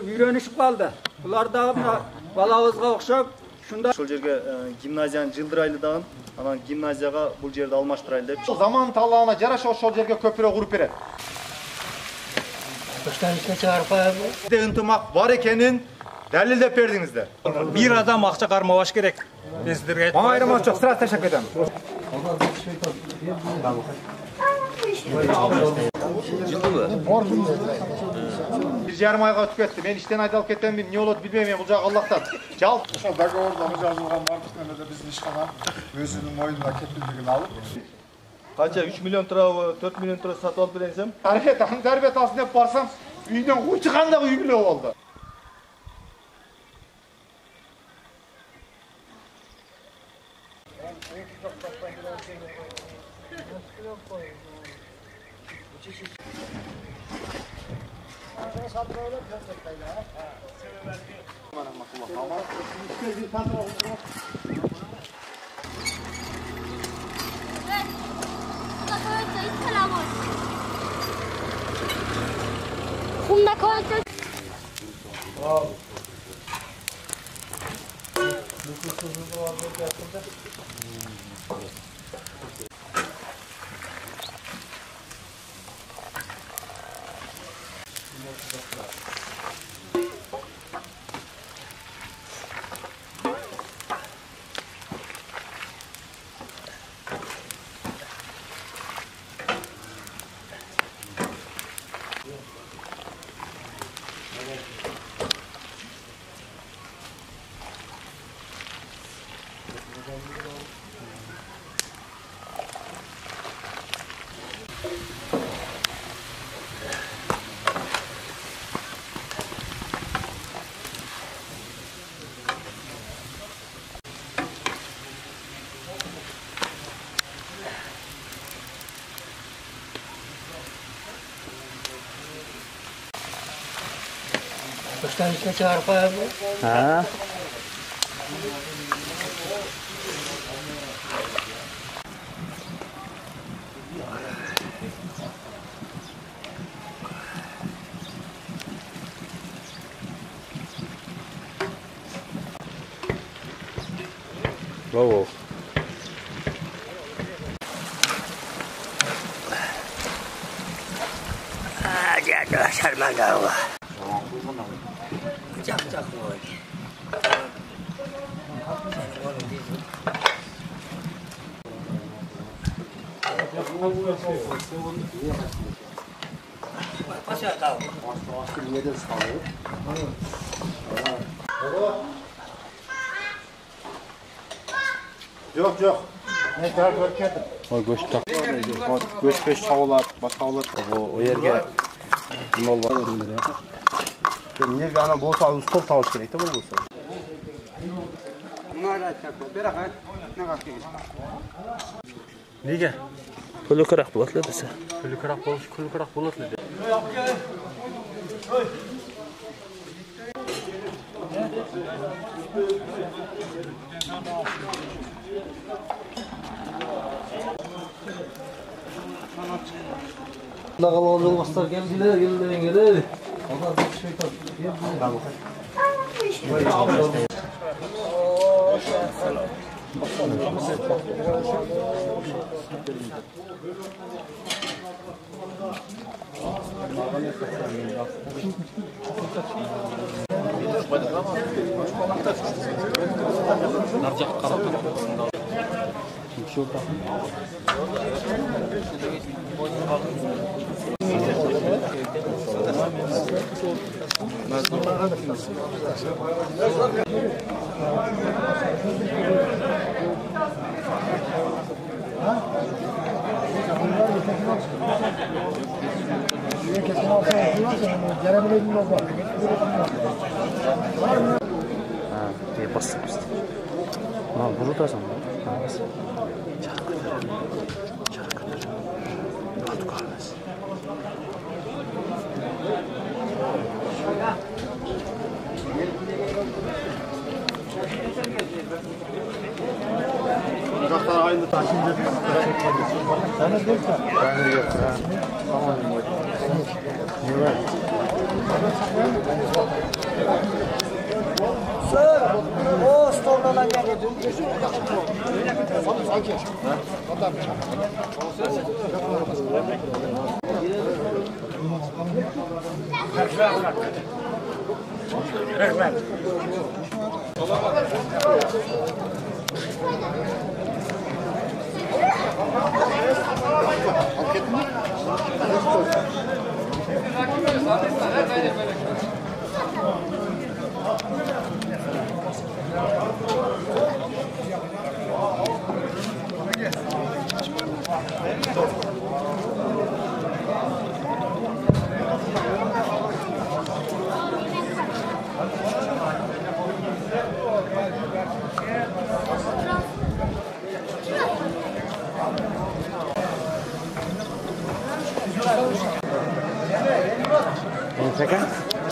үйренішіп қалды. Бұлар да балауызға оқшап, шunda ошол жерге гимназияны жылдырайлы дагы, анан гимназияга бул жерди алмаштырайлы деп. Заман талабына жараша ошол жерге көпүрө куруп берет. Ынтымак бар экенин далилдеп бердиңиздер. Bir adam akça karmavaş gerek. Бездерге. Мага айырмасы жок, сразу ташап кетем. Bir жарым айга өтүп кетти. Мен иштен айдалып кетемби, эмне болот билбейм, бул жак Аллахтан. Жал. Ошол договордо жазылган бардык нерсе биздин ишкана өзүнүн моюнуна кепилдигин алып. Канча 3 миллион турабы, 4 миллион тура сатып алып берсем, Дарбет алсын деп барсам, үйдөн куй чыкканда үй биле болду. Kumda koyduk. Başkan işte çağırıp abi. Ha. Bravo. Ada Salman Dawa. Cak boy. Pasal tahu. Yok. Ne kadar görkedim. O göç tak. Göç çavalar, başkalar. O yerge ne oldu? Niye bir ana bolsa stol tavuş gerek de bu bolsa. Nega? Puli kırak bulatlı dese. Puli kırak bulatlı de. Dağılan olmazlar geldiler. Onlar da şeytan. Tamam. diye basıyoruz. Ama burada zaman. Çarkıdır. Rahat kalmaz. Uzaktan aynı taşınca. Sen de değil mi? Ben de yok. Tamam. Evet.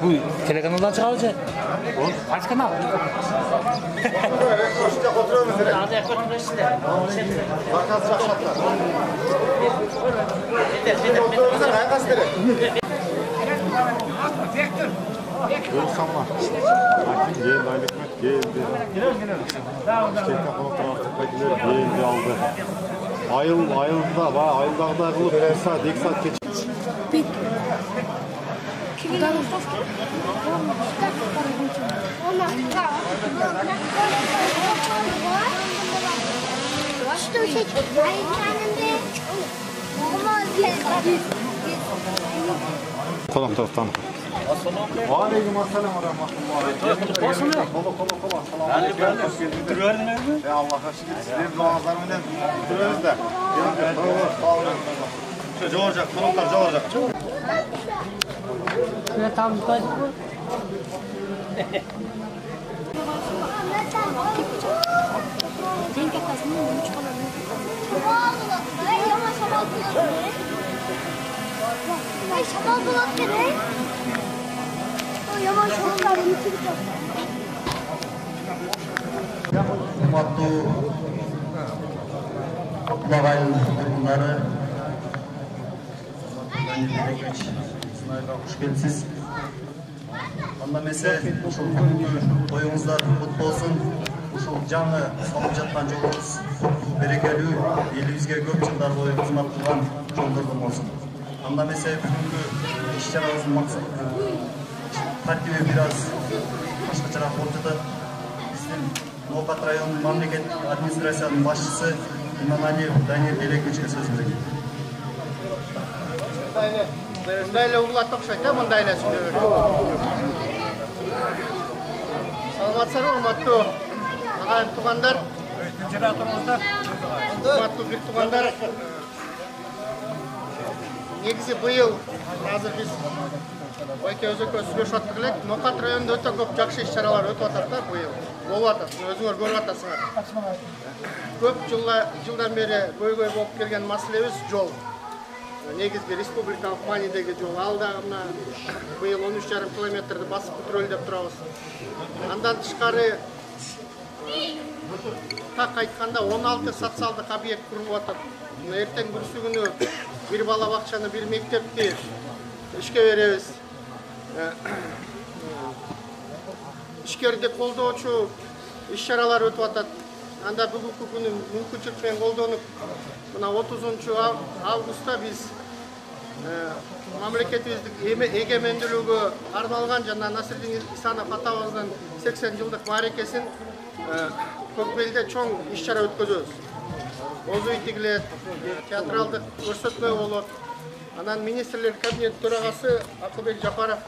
Bu telekanaldan çıkaracak. Kaç kanal? Ayıldağda kılıp 1 saat 2 saat geç. Kolam taraftan. Aleyküm asselam ve rahmetullah. Ya Allah'a şükür sizlerin dualarından duruyoruz da. Şu çoğuracak, kolumlar çoğuracak. Ne tam koyduk mu? Denk atasını mı çıkaralım? Ay şabal bulat kere. Yavaş olurlar yıkılacak. Waktu Mobile bunları hoş geldiniz. Anda mesela şu toyumuzlar kutlu olsun. Şu canlı salып жатқан жолымыз берекелүү, елімізге көп жылдар бойы қызмат қылған жолдардан болсын. Анда mesela бүгінгі іс-шарамыздың мақсаты тәртібі biraz başqaçaрақ болып жатады. Біздің Ноғат районының мемлекеттік администрацияның басшысы Иманалиев Даниил Елековичке сөз береді. Мындайлы углат окшойт, мындайлы сүйлөбөр. Саламатсыздар, урматтуу агайын туугандар. Урматтуу бир туугандар. Негизи быйыл азыр биз Байке өзөкө сүйлөшүп аттык элек. Ноқат районунда өтө көп жакшы иш-чаралар өтүп атат да быйыл. Болуп атат. Өзүңөр көрүп атасыңар. Көп жылдан бери көйгөй болуп келген маселебиз жол. Негизги республикалык маанидеги жол. Ал дагы мына быйыл 13,5 километрди басып патрулдеп турабыз. Андан тышкары так айтканда 16 социалдык объект курулуп атат. Эртең бүрсү күнү бир бала бакчаны, бир мектепти ишке беребиз. Ишкерди колдоочу иш-чаралар өтүп атат. Анда бүгүнкү күнү мүмкүнчүлүк менен колдонуп, мына 30 августта биз мамлекетибиздин эгемендүүлүгү арналган жана Насирдин Исанов атабыздын 80 жылдык мааракесин Көкбелде чоң иш-чара өткөзөбүз. Озу итигилет, театралдык көрсөтмө болот. Анан министрлер кабинет төрагасы Акылбек Жапаров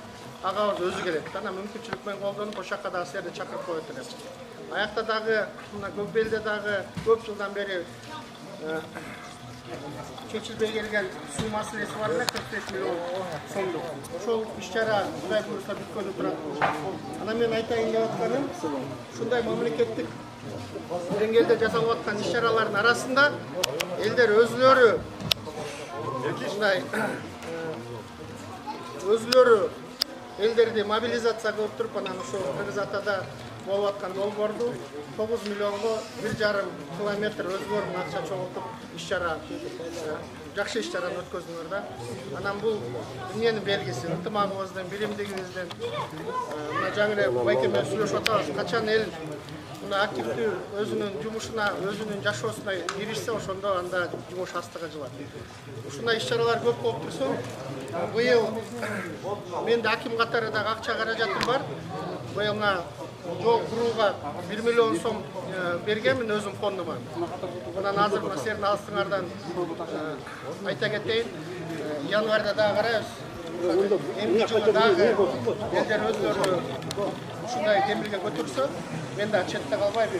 агабыз өзү келет. Анан мүмкүнчүлүк менен колдонуп ошол жака дагы силерди чакырып коет элем. Аякта дагы мына Көкбелде дагы көп жылдан бери чечилбей келген суу маселеси бар эле, 45 миллион сомдук. Ошол иш-чара Кудай буйруса бүткөнү турат. Анан мен айтайын деп атканым, ушундай мамлекеттик деңгээлде жасалып аткан иш-чаралардын арасында элдер өзүлөрү элдерди мобилизация кылып туруп, анан ошо Кыргыз Атада болуп аткан долбоорду 9 миллионго 1,5 километр өзүңөрдүн акча чогултуп иш-чара жакшы иш-чараны өткөздүңөр да. Анан бул эмненин белгиси, ынтымагыбыздын, биримдигибиздин. Мына жаңы эле Байке менен сүйлөшүп атабыз, качан эл мына активдүү өзүнүн жумушуна, өзүнүн жашоосуна киришсе, ошондо анда жумуш астыга жылат. Ушундай иш-чаралар көп болуп турсун. Быйыл мен да аким катары дагы акча каражатым бар. Быйыл мына жол курууга 1 миллион сом бергенмин өзүм фондума. Анан азыр мына силердин алыстыңардан айта кетейин. Январда дагы карайбыз. Эмки жылы дагы элдер өздөрү ушундай демилге көтөрсө, мен да четте калбай 1,5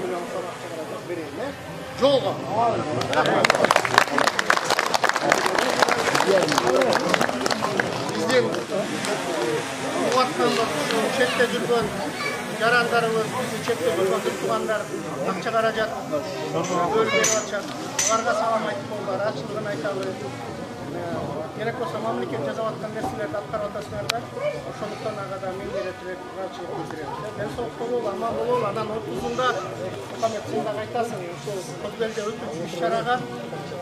миллион сом акча каражат берейин, жолго. Биздин угатканбыз четте жүргөн жарандарыбыз, биздин четте жүргөн туугандар акча каражат бөлүп берип атышат. Аларга салам айтып болду, ачылыгын айталы. Керек болса мамлекет жасап аткан нерселерди аткарып атасыңар да, ошондуктан ага да мен беретирээк ыраазычылык билдирем. Ден соолук бололу, аман бололу. Анан 30-унда Мухаммед сен дагы айтасың, ушул Көкбелде өтүүчү иш-чарага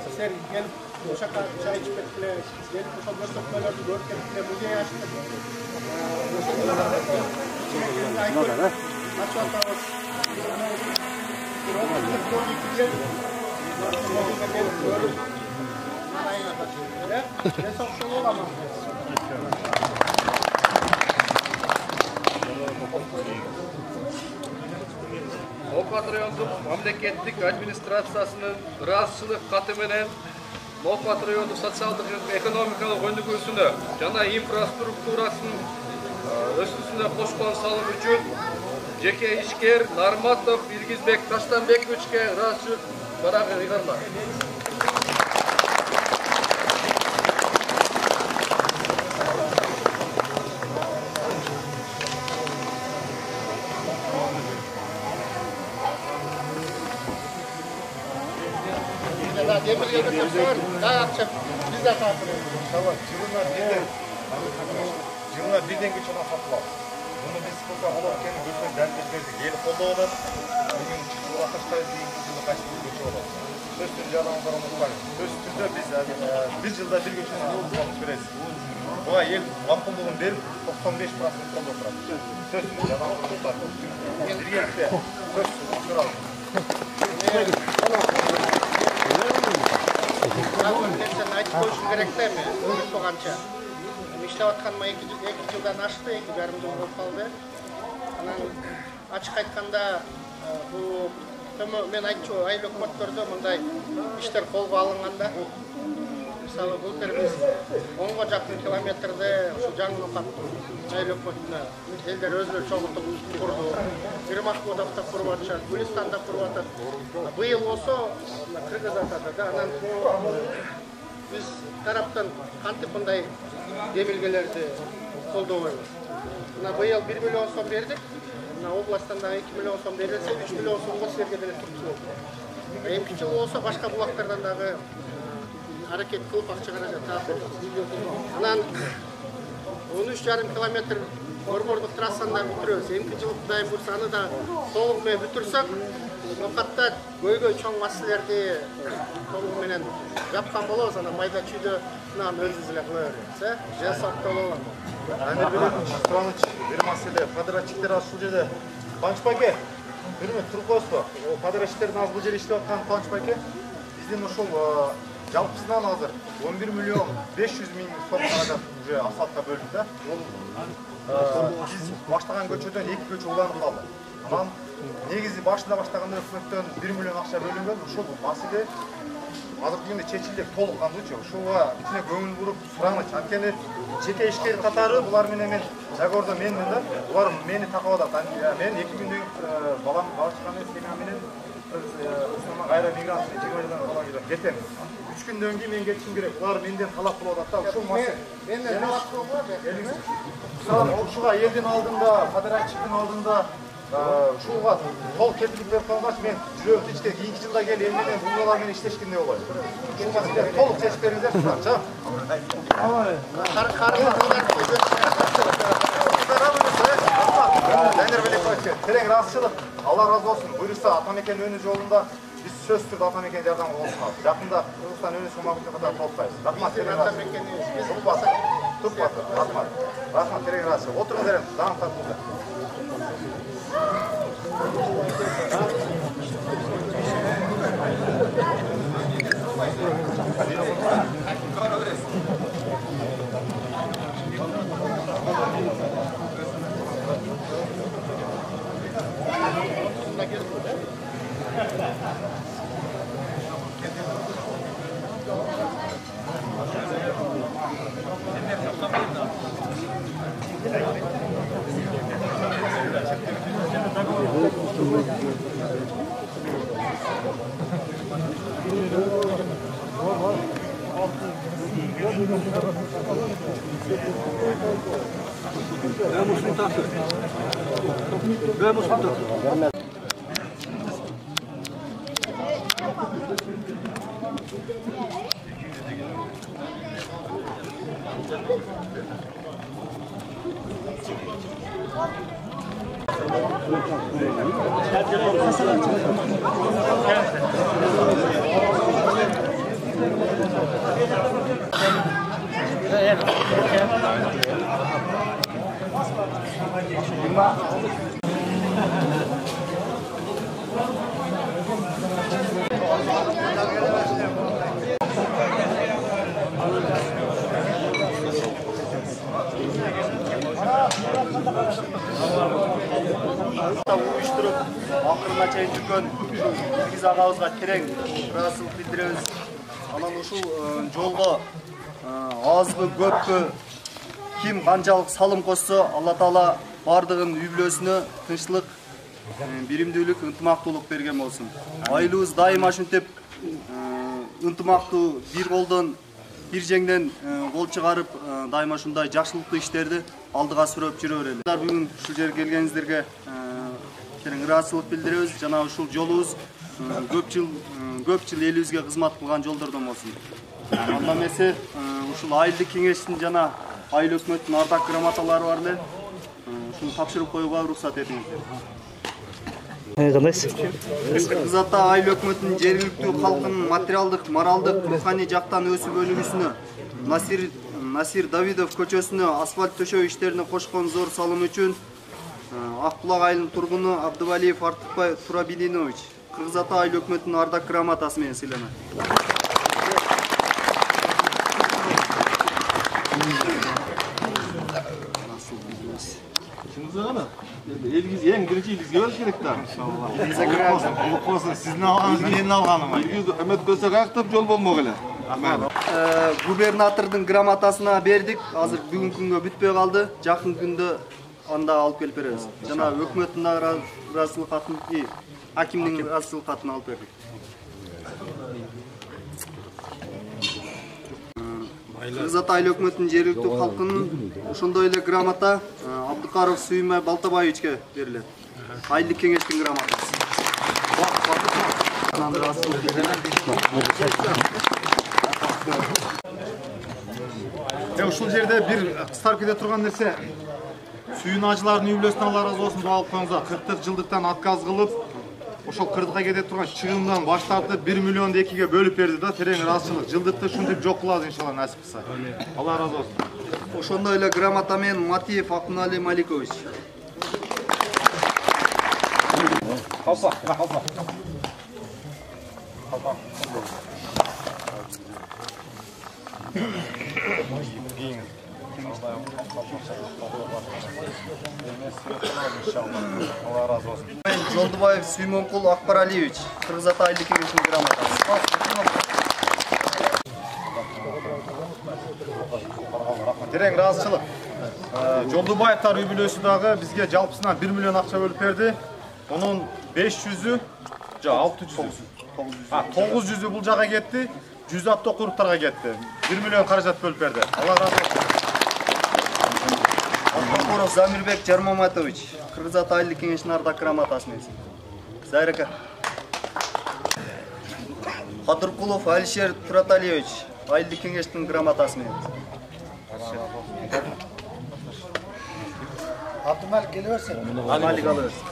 силер келип ошол жака чай ичип кеткиле, келип ошол көрсөтмөлөрдү көрүп кеткиле, музей ачып кеткиле. Ачып атабыз. Нокат райондук мамлекеттик администрациясынын ыраазычылык каты менен Нокат райондук социалдык экономикалык өнүгүүсүнө жана инфраструктурасын өсүүсүнө кошкон салым үчүн жеке ишкер Нарматов Илгизбек Таштанбековичке ыраазычылык барагы ыйгармак. Демирге көтөрсөөр, дагы акча биз да тартып. Жылына бирден кече сатып ал. Муну биз сколько болот экенин көрсөк дәлелдеп бердик. Эл колдоп атат. Бүгүн чыгып атыштай жылы качып көчө болот. Сөз түрдө адамдар унутпайбыз. Сөз түрдө биз бир жылда бир көчөнү алып беребиз. Буга эл макулдугун берип 95% колдоп турат. Сөз түрдө адамдар унутат. Биргеликте сөз туралы. Нерсени айтып коюшум керек да эми унутпаганча. Иштеп атканыма 2 жылдан ашты, 2,5 жыл болуп калды. Анан ачык айтканда бул мен айтчу айыл өкмөттөрдө мындай иштер колго алынганда, мисалы былтыр биз 10го жакын километрде ушу жаңы Нокат айыл өкмөтүнө элдер өзүлөрү чогултуп курду. Махмудовдо куруп атышат, Гүлистанда куруп атат. Быйыл болсо Кыргыз атады да. Анан биз тараптан кантип мындай демилгелерди колдобойбуз. Мына быйыл 1 миллион сом бердик. Мына областтан да 2 миллион сом берилсе, 3 миллион сомго силерге деле турчу болду. Эмки жыл болсо башка булактардан дагы аракет кылып акча каражат таап. Анан 13,5 километр борбордук трассаны да бүтүрөбүз. Эмки жыл Кудай буйрса аны да толугу менен бүтүрсөк, Нокатта көйгөй чоң маселелерди толугу менен жапкан болобуз. Анан майда чүйдөнү өзүбүз эле кыла беребиз, жасап болобу. Аны билебиз, Кубаныч, бир маселе квадратчиктер ушул жерде. Кубаныч байке, бирме туруп коесузбу? Квадратчиктердин аз бул жерде иштеп аткан Кубаныч байке, биздин ушул жалпысынан азыр 11 миллион 500 миң сом каражат уже асфальтка бөлүндү да. Биз баштаган көчөдөн 2 көчө уланып калды. Анан негизи башында баштаганда өкмөттөн 1 миллион акча бөлүнгөн. Ушул маселе азыркы күндө чечилди толук кандычы. Ушуга ичине көңүл буруп сураныч. Анткени жеке ишкер катары булар менен мен Жагордо менмин да. Булар мени такап атат. Мен 2 күндөн балам чыккан семья менен Кыргызстанга кайра мигрант 20 жылдан кала кетем. 3 күндөн кийин мен кетишим керек. Булар менден талап кылып атат да. Ушул маселе. Менден талап кылып атат. Ушуга элдин алдында, квадратчиктин алдында ушуга тол кепилдик берип койгоч мен жүрөм ичте кийинки жылда келип эл менен бул балар менен иштешкендей болот. Ушул маселе толук чечип бериңиздер, ча. Терең ыраазычылык. Алла разы болсун. Буйрса Атамекен өнү жолунда биз сөз түрдө Атамекен жардам кылабыз. Жакында Кыргызстан өнү сомагын катары толуктайбыз. Рахмат. Атамекен биз Туп батыр, рахмат. Рахмат, терең разышылық. Отырыңыздар, даңқ тартыңыздар. Uyuşturup akırına çayın жүрген Киргиз агабызга терең ыраазычылык билдиребиз. Анан ушул жолго азбы көппү ким канчалык салым кошсо, Алла Таала бардыгын үй бүлөсүнө тынччылык, биримдүүлүк, ынтымактуулук берген болсун. Айылыбыз дайыма ушинтип ынтымактуу, бир колдон, бир жеңден кол чыгарып, дайыма ушундай жакшылыктуу иштерди алдыга сүрөп жүрө берели. Бүгүн ушул жерге келгениңиздерге терең ыраазычылык билдиребиз. Жана ушул жолубуз көп жыл элибизге кызмат кылган жолдордон болсун. Анда эмесе ушул айылдык кеңештин жана айыл өкмөттүн ардак грамоталары бар эле. Ушуну тапшырып коюуга уруксат этиңиздер. Кандайсыз? Кыргыз Ата айыл өкмөтүнүн жергиликтүү калкынын материалдык, моралдык, руханий жактан өсүп өнүгүүсүнө, Насир Давидов көчөсүнө асфальт төшөө иштерине кошкон зор салым үчүн Акбулак айылынын тургуну Абдывалиев Артыкбай Турабилинович Кыргыз Ата айыл өкмөтүнүн ардак грамотасы менен сыйланат. Elgiz en birinci ilgizge öl gerek da. İnşallah. Olsun sizin alğanız menин alğaным. İlgiz ömöt көсөк актап жол болмок эле. Губернатордун грамотасына бердик. Азыр бүгүнкү күнгө бүтпөй калды. Жакын күндө анда алып келип беребиз. Жана өкмөттүн ыраазычылык катын, акимдин ыраазычылык катын алып бердик. Кыргыз Ата айыл өкмөтүнүн жергиликтүү калкынын ошондой эле грамота Абдыкаров Сүймай Балтабаевичке берилет. Айылдык кеңештин грамотасы. Ушул жерде бир кыстарып кете турган нерсе. Сүйүн ажылардын үй бүлөсүнө Алла ыраазы болсун, дуа кылып коюңуздар. 40 жылдыктан отказ кылып, ошол кырдыкка кете турган чыгымдан баш тартып 1 миллионду 2ге бөлүп берди да, терең ыраазычылык. Жылдыкты ушинтип жок кылабыз иншалла насип кылса. Алла ыраазы болсун. Ошондой эле грамота менен Матиев Акунали Маликович. Хопа. Жолдубаев Сүймөнкул Акбаралиевич, Кыргыз Ата айылдык кеңешинин грамотасы. Терең ыраазычылык. Жолдубаевтар үй бүлөсү дагы бизге жалпысынан 1 миллион акча бөлүп берди. Онун 500-ü, 600-ü. 900-ü бул жага кетти, 100 автокуруктарга кетти. 1 миллион каражат бөлүп берди. Алла ыраазы болсун. Абдыкаров Замирбек Жармаматович, Кыргыз Ата айылдык кеңешинин ардак грамотасы менен. Зайрака. Кадыркулов Алишер Тураталиевич, айылдык кеңештин грамотасы менен. Абдымалик келе берсин. Малик ала берсин.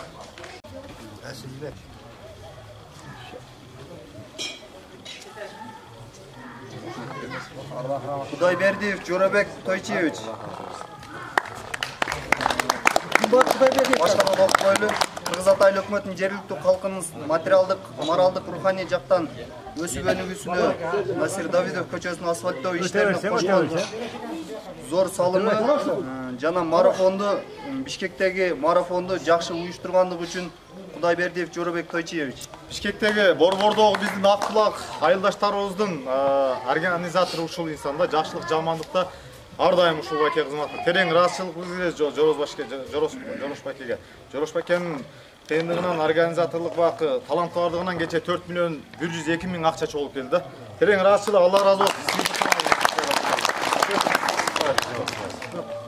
Кудайбердиев Жорабек Тойчиевич. Башкарма окуйлу Кыргыз Ата айыл өкмөтүнүн жергиликтүү калкынын материалдык, моралдык, руханий жактан өсүп өнүгүүсүнө Насир Давидов көчөсүнүн асфальттоо иштерине кошкон зор салымы жана марафонду Бишкектеги марафонду жакшы уюштургандыгы үчүн Кудайбердиев Жорабек Тойчиевич. Бишкектеги борбордогу биздин Акбулак айылдаштарыбыздын организатору ушул инсанда жакшылык жамандыкта ар дайым ушул баке кызматта. Терең ыраазычылык билдиребиз Жорош бакенин кыйындыгынан, организаторлук бакы, таланттуулардыгынан кече 4 миллион 102 миң акча чогулуп келди да. Терең ыраазычылык, Алла ыраазы болсун.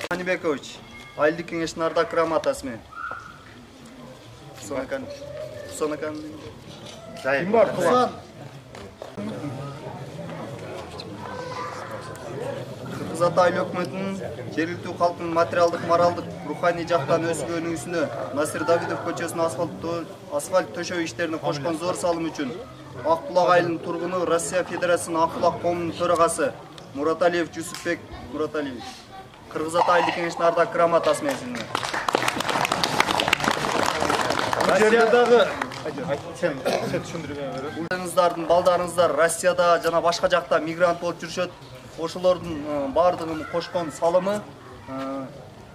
Анибекович, айылдык кеңештин ардак грамотасы менен. Кусанакан. Ким бар? Кыргыз Ата айыл өкмөтүнүн жергиликтүү калктын материалдык, моралдык, руханий жактан өсүп өнүгүүсүнө Насир Давидов көчөсүнүн асфальт төшөө иштерине кошкон зор салым үчүн Акбулак айылынын тургуну, Россия Федерациясынын Акбулак коомунун төрагасы Мураталиев Жусупбек Мураталиевич. Кыргыз Ата айылдык кеңештин ардак грамотасы менен. Уулдарыңыздардын, балдарыңыздар Россияда жана башка жакта мигрант болуп жүрүшөт. Ошолордун баардыгын кошкон салымы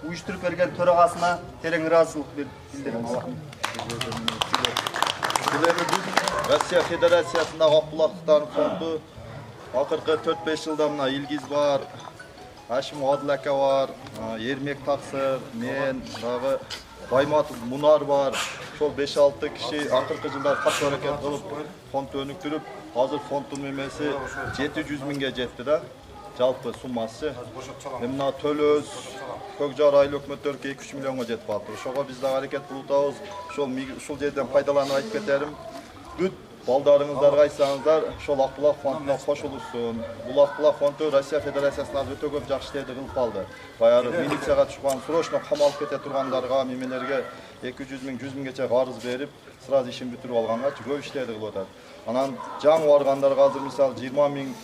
уюштуруп берген төрагасына терең ыраазычылык билдиребиз. Россия Федерациясындагы Акбулактар фонду акыркы 4-5 жылда мына Илгиз бар, Ашим Адыл ака бар, Ермек Таксыр, мен, дагы Байматов Мунар бар. Ошол 5-6 киши акыркы жылдар катуу аракет кылып фондду өнүктүрүп, азыр фонддун мемеси 700 миңге жетти да. Жалпы суммасы. Мына Төлөз, Көкжар айыл өкмөттөргө 2-3 миллионго жетип калды. Ошого биз да аракет кылып атабыз. Ушул жерден пайдаланып айтып кетерим. Бүт балдарыңыздарга айтсаңыздар, ошол Акбулак фондуна кошулурсун. Бул Акбулак фонду Россия Федерациясынан өтө көп жакшы иштерди кылып калды. Баягы милицияга түшкөн, срочно камалып кете тургандарга, мемелерге 200 миң, 100 миңгече карыз берип, сразу ишин бүтүрүп алганга көп иштерди кылып атат. Анан жаңы баргандарга азыр мисалы 20 миң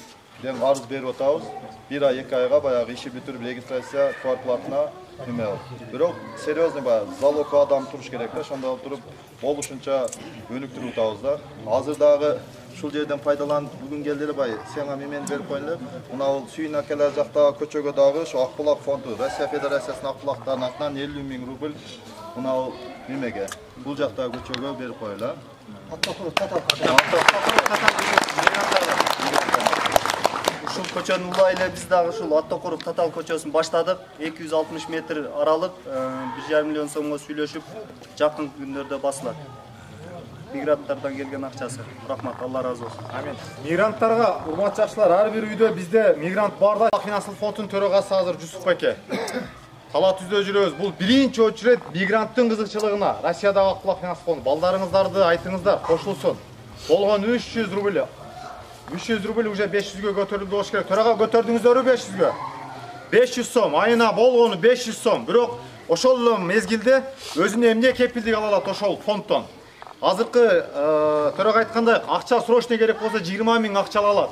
ден карыз берип атабыз. 1 ай 2 айга баягы иши бүтүрүп регистрация квартплатына неме алып. Бирок серьезный баягы залог адам туруш керек да, ошондо туруп болушунча өнүктүрүп атабыз да. Азыр дагы ушул жерден пайдаланып бүгүн келдилер бай, сага мемени берип коюңдар. Мына бул Сүйүн акелер жактагы көчөгө дагы ошо Акбулак фонду, Россия Федерациясынын Акбулактарынын атынан 50 миң рубль мына бул немеге, бул жактагы көчөгө берип коюлар. Ушул көчөнүн улайла биз дагы ушул Аттокурук Татал көчөсүн баштадык. 260 метр аралык 1,5 миллион сомго сүйлөшүп, жакын күндөрдө басылат. Мигранттардан келген акчасы. Рахмат, Алла ыраазы болсун. Амин. Мигранттарга урмат жакшылар, ар бир үйдө бизде мигрант бар да. Финансылык фондунун төрагасы азыр Жусуп аке. Талаа түздө жүрөбүз. Бул биринчи очерет мигранттын кызыкчылыгына Россиядагы Акбулак финанс фонду. Балдарыңыздарды айтыңыздар, кошулсун. Болгон 300 рубль. 300 рубль уже 500гө көтөрүлдү болуш керек. Төрага көтөрдүңүздөрбү 500гө? 500 сом, айына болгону 500 сом. Бирок ошол мезгилде өзүнө эмне кепилдик ала алат ошол фонддон. Азыркы төрага айткандай, акча срочно керек болсо 20 миң акча ала алат.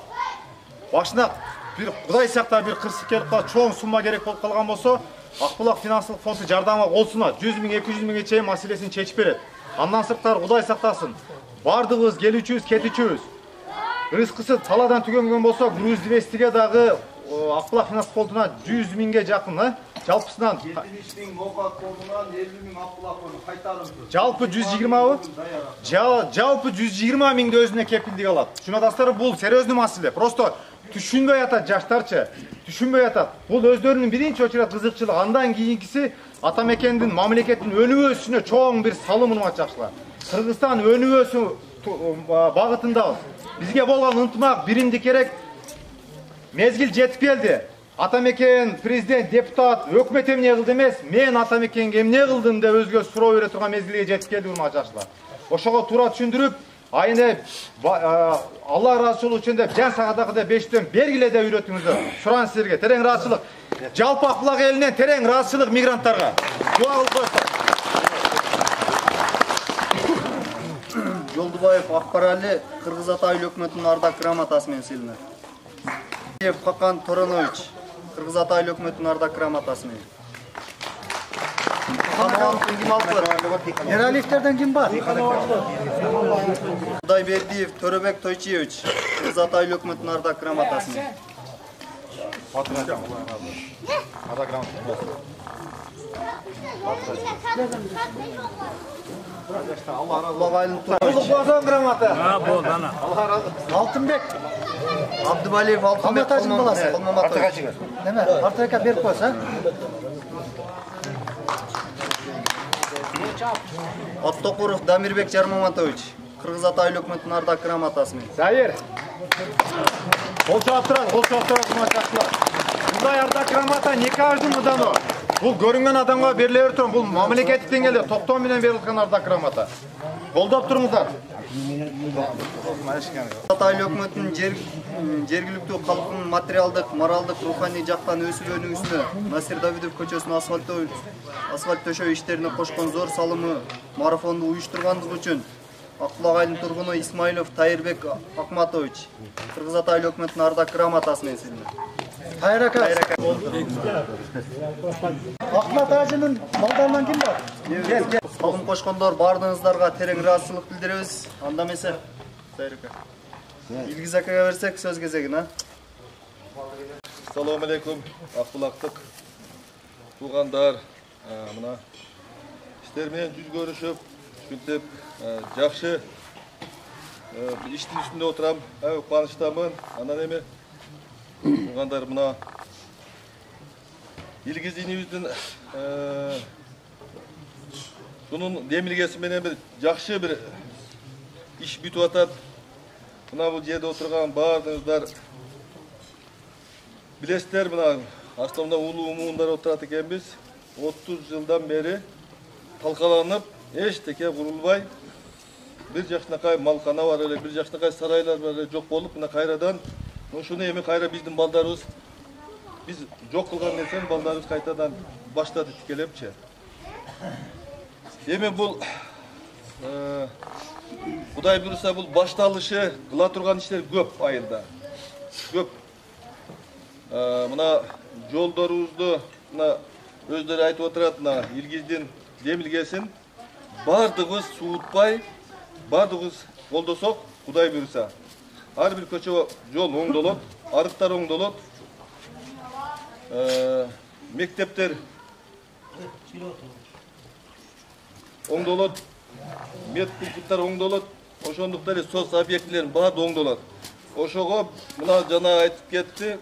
Башына бир Кудай сакта бир кырсык келип калып, чоң сумма керек болуп калган болсо, Акбулак финансылык фонду жардамга кол сунат. 100 миң, 200 миңге чейин маселесин чечип берет. Андан сырткары Кудай сактасын. Бардыгыбыз келүүчүбүз, кетүүчүбүз. Рызкысы таладан түгөнгөн болсо, груз 200ге дагы Акбулак финанс фондуна 100 миңге жакын, жалпысынан 70 миң Ноқат фондунан 50 миң Акбулак фонду кайтарымды. Жалпы 120бы? Жалпы 120 миңди өзүнө кепилдик алат. Түшүнөтсүздөр, бул серьезный маселе. Просто түшүнбөй атат жаштарчы. Түшүнбөй атат. Бул өздөрүнүн биринчи очерет кызыкчылык. Андан кийинкиси ата мекендин, мамлекеттин өнүгүүсүнө чоң бир салым урмат жакшылар. Кыргызстан өнүгүүсү багытындабыз. Бизге болгон ынтымак, биримдик керек. Мезгил жетип келди. Ата мекен, президент, депутат, өкмөт эмне кылды эмес, мен ата мекенге эмне кылдым деп өзгө суроо бере турган мезгилге жетип келди урмат жаштар. Ошого туура түшүндүрүп, айына Алла ыраазычылык үчүн деп жан сагатакы деп 5төн бергиле деп үйрөтүңүздөр. Суран силерге терең ыраазычылык. Жалпы Акбулак элинен терең ыраазычылык мигранттарга. Дуа кылып коюңуздар. Жолдубаев Акбарали Кыргыз Ата айыл өкмөтүнүн ардак грамотасы менен сыйланат. Hakan Toronovich, Kırgız Ataylı Hökümeti'nin Ardak Granatası menен. Kim aldılar? Eraliflerden kim var? Kudayberdiyev Törebek Toychuyevich, Kırgız Ataylı Hökümeti'nin Ardak Granatası menен. Altınbek. Abdüvaliyev Altınbek Kalmatacın balası. Kalmamatoviç. Deme, Artaka berip koysa. Ottokurov Damirbek Jarmamatoviç, Kırgız Ataylı Hökümeti'nin Ardak Granatası menен. Zahir. Kol çalıp turasыз, жакшылар. Мындай ардак грамота неке аждын мыдан о. Бул көрүнгөн адамга бериле берет, бул мамлекеттик деңгээлде токтоо менен берилген ардак грамота. Колдоп туруңуздар. Ataylı Hökümeti'nin жергиликтүү калктын материалдык, моралдык, руханий жактан өсүп өнүгүүсүнө Насир Давидов көчөсүн асфальт төшөө иштерине кошкон зор салымы марафонду уюштургандыгы үчүн Акбулак айылынын тургуну Исмаилов Тайырбек Акматович, Кыргыз Атайlı Hökümeti'nin Ardak Granatası menен селине. Tayraka. Akmat Ağacı'nın maldarından kim var? Gel. Салым кошкондор баардыгыңыздарга терең ыраазычылык билдиребиз. Анда эмесе. Тайырка. Илгиз акага берсек сөз кезегин, а? Assalomu alaykum, Akbulak'tık. Tuğanдар, mına işler менен жүз көрүшүп, шүнтеп, жакшы иштин үстүндө отурам. Кубанычтамын. Анан эми туғандар мына Илгиз инибиздин шунун демилгеси менен бир жакшы бир иш бүтүп атат. Мына бул жерде отурган баардыгыңыздар билесиздер, мына Асланда улуу муундар отурат экенбиз. 30 жылдан бери талкаланып, эчтеке курулбай, бир жакшынакай малкана бар эле, бир жакшынакай сарайлар бар эле жок болуп, мына кайрадан ушуну эми кайра биздин балдарыбыз биз жок кылган нерсени балдарыбыз кайтадан баштады тикелепчи. Эми бул Кудай буйруса бул башталышы кыла турган иштер көп айылда. Көп. Мына жолдорубузду мына өздөрү айтып отурат, мына Илгиздин демилгесин бардыгыбыз суутпай, бардыгыбыз колдосок, Кудай буйруса ар бир көчө жол оңдолот, арыктар оңдолот, мектептер оңдолот, медпункттар оңдолот, ошондуктан эле соц объектилердин баары оңдолот. Ошого мына жана айтып кетти,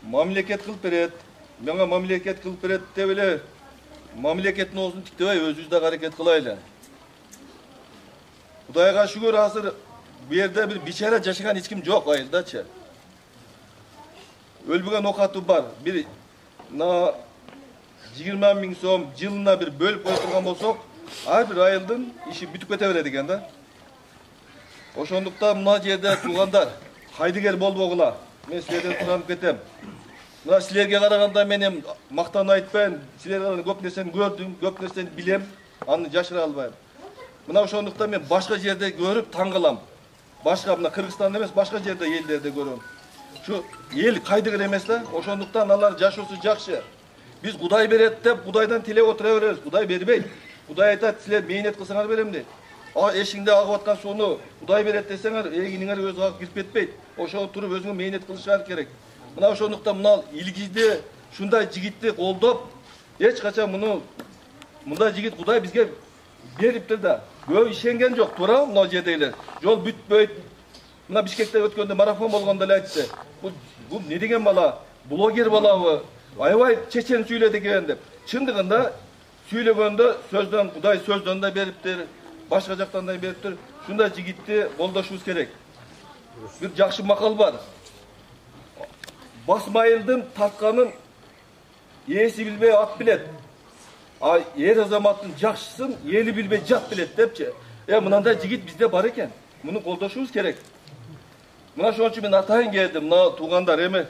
мамлекет кылып берет, мага мамлекет кылып берет деп эле мамлекеттин оозун тиктебей өзүбүз да аракет кылайлы. Кудайга шүгүр, азыр bu yerde bir biçare жашаган эч ким жок айылдачы. Өлбөгөн окаты бар. Bir 20 000 сом жылына bir бөлүп кое турган болсок, ар бир айылдын иши бүтүп кете берет экен да. Ошондуктан мына жерде туугандар, хайдыгер болбогула. Мен силерден суранып кетем. Мына силерге караганда мен эми мактанып айтпайм. Силерден көп нерсени көрдүм, көп нерсени билем, аны жашыра албайм. Мына ошондуктан мен башка жерде көрүп таң калам. Башка мына Кыргызстанда эмес, башка жерде элдерде көрөм. Şu ел кайдыгер эмес да, ошондуктан алар жашоосу жакшы. Биз Кудай берет деп, Кудайдан тилеп отура беребиз. Кудай бербейт. Кудай айтат, силер мээнет кылсаңар берем дейт. Эшиңде агып аткан сууну Кудай берет десеңер, эгиниңер өзү агып кирип кетпейт. Ошого туруп өзүңөр мээнет кылышыңар керек. Мына ошондуктан мына Илгизде шундай жигитти колдоп, эч качан мындай жигит Кудай бизге бериптир да. Көп ишенген жок, туура мына жердегилер. Жол бүтпөйт. Мына Бишкекте өткөндө марафон болгондо эле айтты. Бул не деген бала? Блогер балабы? Аябай чечен сүйлөдү экен деп. Чындыгында сүйлөгөндө сөздөн Кудай сөздөн да бериптир, башка жактан да бериптир. Шундай жигитти колдошубуз керек. Бир жакшы макал бар. Басмайылдын тартканын ээси билбей ат билет. Ер азаматтын жакшысын эли билбей жат билет депчи. Мынандай жигит бизде бар экен. Муну колдошубуз керек. Мына ошон үчүн мен атайын келдим, мына туугандар эми.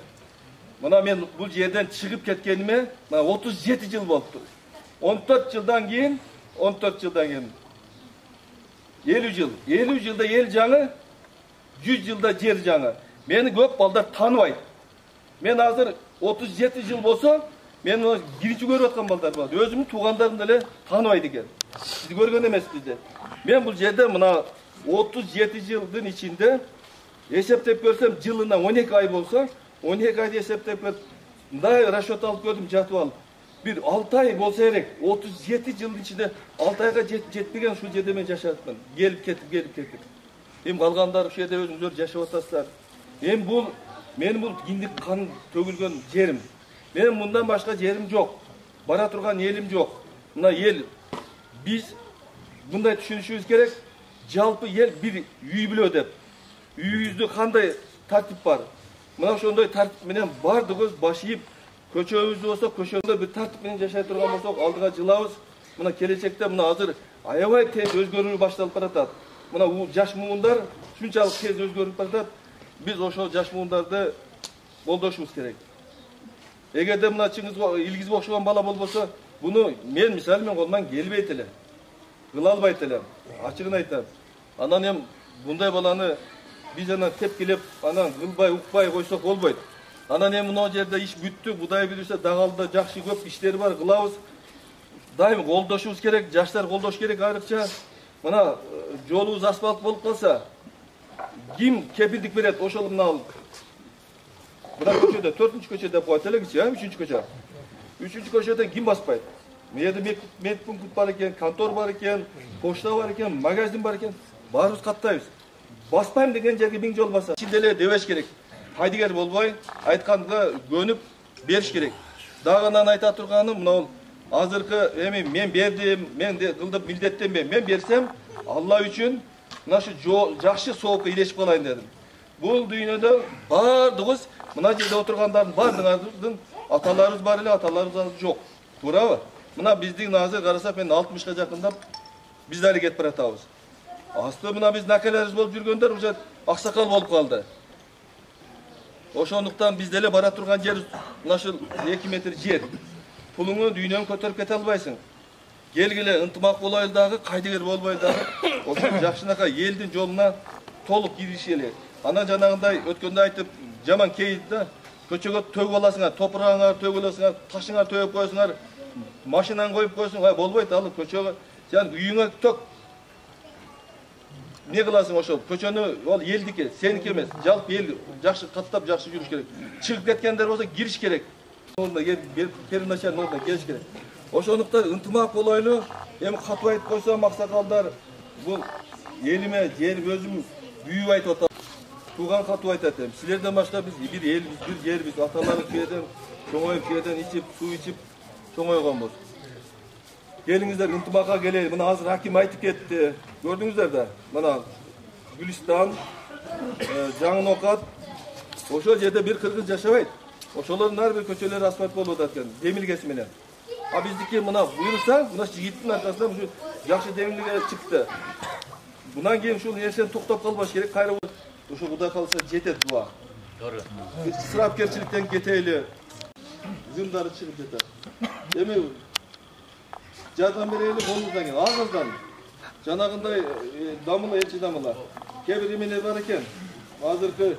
Мына мен бул жерден чыгып кеткениме 37 жыл болупту. 14 жылдан кийин 50 жыл. 50 жылда эл жаңы, 100 жылда жер жаңы. Мени көп балдар тааныбайт. Men hazır 37 yıl bolsa, men birinci görüp atkan balдар бар. Özümün tuğandarım деле tanıbaydı eкен. Siz görgөн emesiniz de. Men bu жерде мына 37 yıldın içinde esептеп көрсем, жылына 12 ay bolsa, 12 ayda esептеп көрüp, мындай расчет алып көрдüm, жатып алып. Bir 6 ay bolsa керек, 37 yılın içinde 6 ayga жетпеген şu жерде мен жашапмын. Gelip ketip. Hem kalganlar şu yerде өзүңүздөр жашап атасыздар. Benim bu kindik kan tөгülgön yerim. Benim bundan başka yerim yok. Bara turgan elim yok. Buna el, biz bunday düşünüşümüz gerek. Jalpı el bir üy bile ödep. Üyüzde kanday tartip var. Buna şonday tartip menen bardığız başıyıp köçöbüzde olsa köçöbüzde bir tartip menen yaşay turgan bolsok aldıga жылабыз. Buna gelecekte buna hazır aябай tez özgörүү başlalıp baratat. Buna жаш муундар şunçalık tez özgörüp baratat. Biz oşo жаш муундарды колдошубуз керек. Эгерде мына илгизге окшогон бала болбосо, буну мен колуман келбейт элем. Кыла албайт элем. Ачыгын айтам. Анан эми bunday баланы биз анан тепкилеп, анан кылбай, укпай койсок болбойт. Анан эми мына жерде иш бүттү, Кудай буйруса дагалда жакшы көп иштер бар, кылабыз. Дайым колдошубуз керек, жаштар колдош керек айрыкча. Мына жолубуз асфальт болуп калса, ким кепилдик берет, ошол мына Buna köşede, 4-cü köşede bu atele geçiyor, 3-cü köşe. 3-cü köşede kim basmaydı? Meyde medpunkt var iken, kantor var iken, poşta var iken, magazin var iken, barız kattayız. Basmayım degen жерге bin жол basa. İçindele deveş gerek. Haydiger bolbay, aytkanга gönüp beriş gerek. Dağından ayta turganım, mına ol. Hazırkı, men berdim, men de kıldım mildetten men bersem, Allah üçün, naşı жақшы soğukka iyileşip kalayım dedim. Bu dünyada bardığız, mına жерде oturganların bardığın atalarımız var ile atalarımız yok. Doğru. Mına bizдің nazır qarasa ben 60'a жақындап biz de hareket bıratabız. Aslı mına biz nakelerimiz bolup жүргөндөр уже ақсақал болып қалды. Ошондуктан биздele бара турган жер ушул 2 метр жер. Пулуңу дүйнөнү көтөрүп кете албайсың. Келгиле ынтымак болойлу дагы, кайдыгер болбой дагы. Ошол жакшынакай элдин жолуна толук киришели. Анан жанагындай өткөндө айтып, жаман кейди да. Көчөгө төгүп аласыңар, топурагыңар төгүп аласыңар, ташыңар төгүп коесуңар, машинаны коюп коесуң, болбойт ал көчөгө. Сен үйүңө тök. Не кыласың ошол? Көчөнү ол элдики, сеники эмес. Жалпы эл жакшы каттап, жакшы жүрүш керек. Чыгып кеткендер болсо кириш керек. Ордуна перначаль ордуна келиш керек. Ошондуктан ынтымак болойлу. Эми катып айтып койсом, аксакалдар бул элиме, жерим өзүм бүйүп айтып атам. Туган катып айтат эми. Силерден башка биз бир элбиз, бир жербиз. Аталарыбыз кээден чоңоюп, кээден ичип, суу ичип чоңойгонбуз. Gelingizler ынтымакка келели. Мына азыр аким айтып кетти. Көрдүңүздөр да. Мына Гүлистан, Жаңынокат, ошол жерде бир кыргыз жашабайт. Ошолордун ар бир көчөлөрү асфальт болуп атат экен, демилгеси менен. А биздики мына буйруса, мына жигиттин аркасынан ушу жакшы демилге чыкты. Bundan кийин ушул нерсени токтоп калбаш керек. Кайра ушу Кудай калса жетет буга. Туура. Ысырапкерчиликтен кетели. Зымдары чыгып жатат. Эми жардам берели колумуздан келген. Агыздан жанагындай дамыла, элчи дамыла. Кээ-бир эмелер бар экен. Азыркы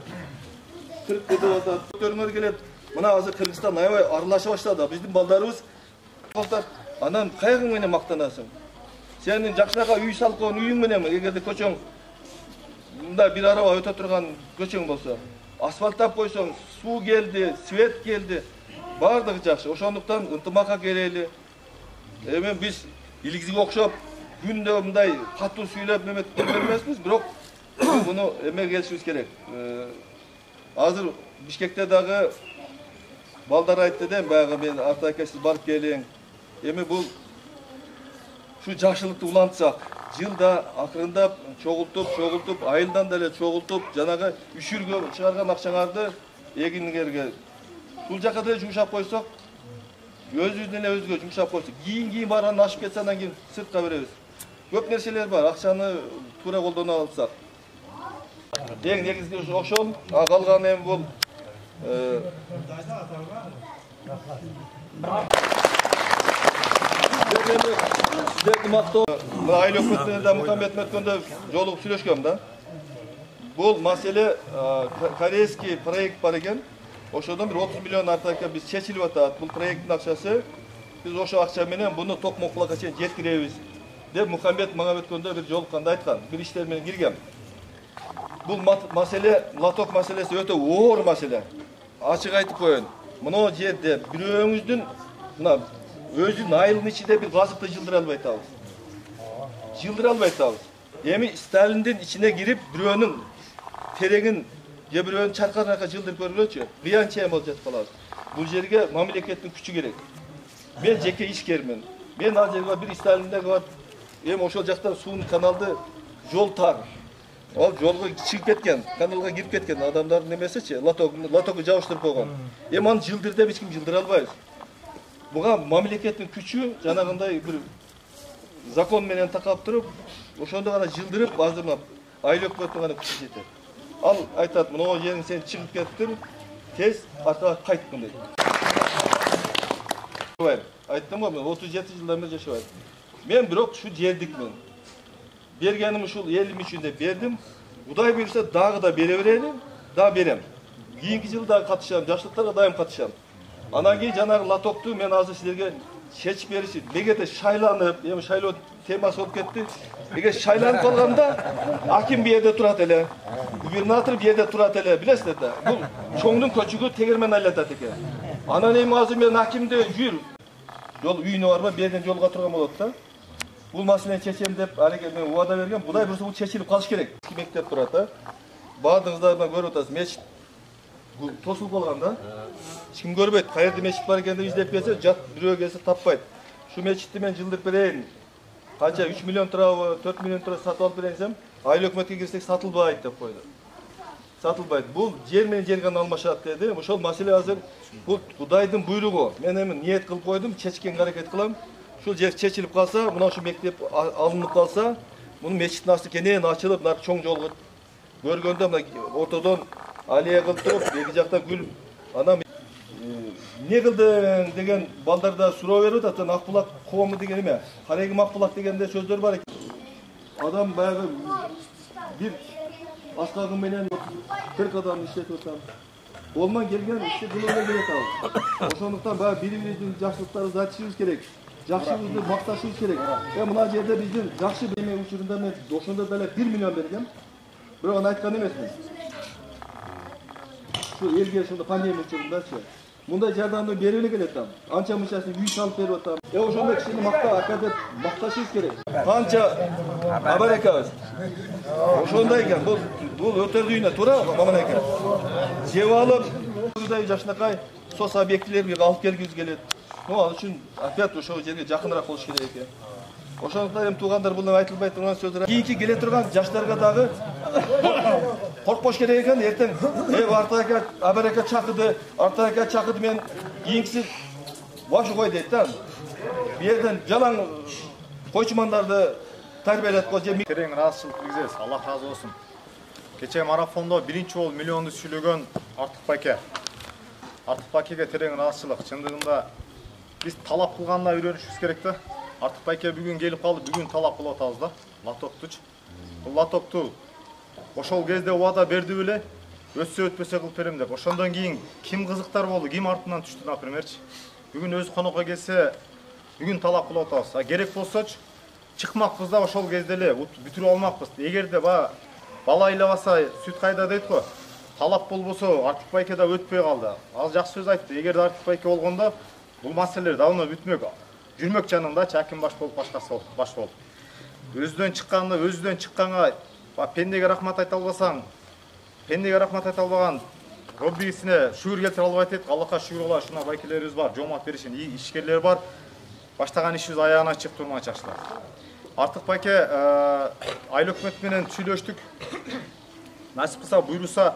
40 деп атат. Көтөрүңөр келет. Мына азыр Кыргызстан аябай аралаша баштады. Биздин балдарыбыз анан кайгың менен мактанасың. Сенин жакшынака үй салып койгон үйүң менен эгерде көчөң мында бир араба өтө турган көчөң болсо, асфальттап койсоң, суу келди, свет келди, бардыгы жакшы. Ошондуктан ынтымакка келели. Эми биз илгизге окшоп күндө мындай катуу сүйлөп эмет бербейбизбиз, бирок буну эме келишибиз керек. Азыр Бишкекте дагы балдар айтты да, баягы мен ата-ака сиз барып келиң. Эми бул şu жакшылыкты улантсак, жылда акырындап чогултуп, айылдан деле чогултуп, жанагы үшүргө чыгарган акчаңарды эгингерге бул жака деле жумшап койсок, өзүбүздүн эле өзгө жумшап койсок, кийин барган ашып кетсе андан кийин сыртка беребиз. Көп нерселер бар, акчаны туура колдоно алсак. Эң негизги ошол, калган эми бул Sizlerdi maqtoo, ayıl ökmetlerinde Muhammed Metkön'de jolugуп сүйлөшкөм да. Бул маселе корейский проект бар экен. Ошодон bir 30 milyon артака биз чечилип атат. Бул проекттин акчасы. Биз ошо акча менен буну Токмокулакка чейин жеткиребиз деп Мухаммед мага өткөндө bir жолукканда айткан. Bir иштер менен киргем. Бул маселе, лоток маселеси өтө оор маселе. Ачык айтып коеюн. Мына жерде бирөөңүздүн мына өзүнүн айылынын ичинде bir газыкты жылдыра албай атабыз. Жылдыра албай атабыз. Эми Сталиндин ичине кирип бирөөнүн тереңин же бирөөнүн чаркарына жылдырып көргүлөчү. Кыянча болуп жатып калабыз. Бул жерге мамлекеттин күчү керек. Мен жеке ишкермин. Мен ал жерге bir Сталиндеги бар. Эми ошол жактан суунун каналды жол тар. Ал жолго чыгып кеткен, каналга кирип кеткен адамдардын немесичи, лотогу жабыштырып койгон. Эми аны жылдыр деп эч ким жылдыра албайбыз. Буга мамлекеттин күчү жанагындай бир закон менен такап туруп, ошондо гана жылдырып, азыр мына айыл өкмөттүн гана күчү жетет. Ал айтат, мына жериң сен чыгып кеттиң, тез артка кайткын дейт. Айттым го, мен 37 жылдан бери жашабайм. Мен бирок şu жердикмин. Бергеним ушул элим үчүн деп бердим. Кудай буйрса дагы да бере берели, да берем. Кийинки жылы дагы катышам, жакшылыктарга дайым катышам. Анан кийин жанагы лотокту мен азыр силерге чечип беришим. Эгерде шайланып, эми шайлоо темасы болуп кетти. Эгер шайланып калганда аким бир жерде турат эле, губернатор бир жерде турат эле, билесиздер да. Бул чоңдун көчүгү тегермен айлатат экен. Анан эми азыр мен акимде жүр. Жол үйүнө барба, берген жолго турган болот да. Бул маселени чечем деп аракет мен убада берген. Кудай буйрса бул чечилип калыш керек. Мектеп турат да. Баардыгыңыздар менен көрүп атасыз. Мечит тосулуп калган да. Эч ким көрбөйт. Каерде мечит бар экен деп издеп келсе, жат бирөө келсе таппайт. Şu мечитти мен жылдырып берейин. Канча 3 миллион турабы, 4 миллион тура сатып алып берейин десем, айыл өкмөткө кирсек сатылбайт деп койду. Сатылбайт. Бул жер менен жер гана алмашат деди. Ошол маселе азыр бул Кудайдын буйругу. Мен эми ниет кылып койдум, чечкенге аракет кылам. Ушул жер чечилип калса, мына ушу мектеп алынып калса, мунун мечиттин асты кенен ачылып, мына чоң жолго көргөндө мына ортодон алия кылып туруп, эки жактан гүл анан эмне кылдың деген балдарда суроо берип атат. Акбулак коому деген эме? Карегим Акбулак дегенде сөздөр бар экен. Адам баягы бир аскагы менен 40 адам иштетип атам. Колман келген ишти кылууга керек ал. Ошондуктан баягы бири-бирибиздин жакшылыктарыбызды айтышыбыз керек. Жакшыбызды макташыбыз керек. Мына жерде биздин жакшы эме учурунда мен ошондо деле 1 миллион бергем. Бирок аны айткан эмесмин. Şu elge ушунда пандемия учурундачы. Мындай жардамды берип эле келатам. Анча мынчасын үй салып берип атам. Ошондой кишини акадеп макташыбыз керек. Канча абарекабыз. Ошондой экен. Бул өтөрдү үйүнө туура маман экен. Жеп алып, Кудай жашынакай сос объектилерге алып келгибиз келет. Ал үчүн опять ошол жерге жакыныраак болуш керек экен. Ошондуктан эми туугандар бул айтылбай турган сөздөр. Кийинки келе турган жаштарга дагы коркпош керек экен. Эртең артака абарака чакырды, артака чакырды мен кийинкиси башы кой дейт да. Бу жерден жалаң койчумандарды тарбиялап койчу. Терең ыраазычылык билгизебиз. Аллах разы болсун. Кече марафондо биринчи жолу миллионду сүйлөгөн Артыкбай аке. Артыкбай акеге терең ыраазычылык. Чындыгында биз талап кылганына үйрөнүшүбүз керек да. Артыкбай аке бүгүн келип калды, бүгүн талап кылып атабыз да. Лотоктучу. Бул лотокту ошол кезде убада берди беле, өтсө өтпөсө кылып берем деп. Ошондон кийин ким кызыктар болду, ким артынан түштү, напримерчи. Бүгүн өзү конокко келсе, бүгүн талап кылып атабыз. А керек болсочу чыкмакпыз да ошол кезде эле бүтүрүп алмакпыз. Эгерде бала ыйлабаса сүт кайда дейт го. Талап болбосо Артыкбай аке да өтпөй калды. Ал жакшы сөз айтты. Эгерде Артыкбай аке болгондо бул маселелер давно бүтмөк. Жүрмөк жанында чаким баш болуп башкасы баш болуп. Өзүдөн чыкканга пендеге рахмат айта албасаң, пендеге рахмат айта албаган Роббисине шүгүр келтире албайт дейт. Аллахка шүгүр кылалы, ушундай байкелерибиз бар, жоомат беришин ишкерлер бар. Баштаган ишибиз аягына чыгып турмай чачтылар. Артыкбай аке айыл өкмөт менен сүйлөштүк. Насип кылса, буйруса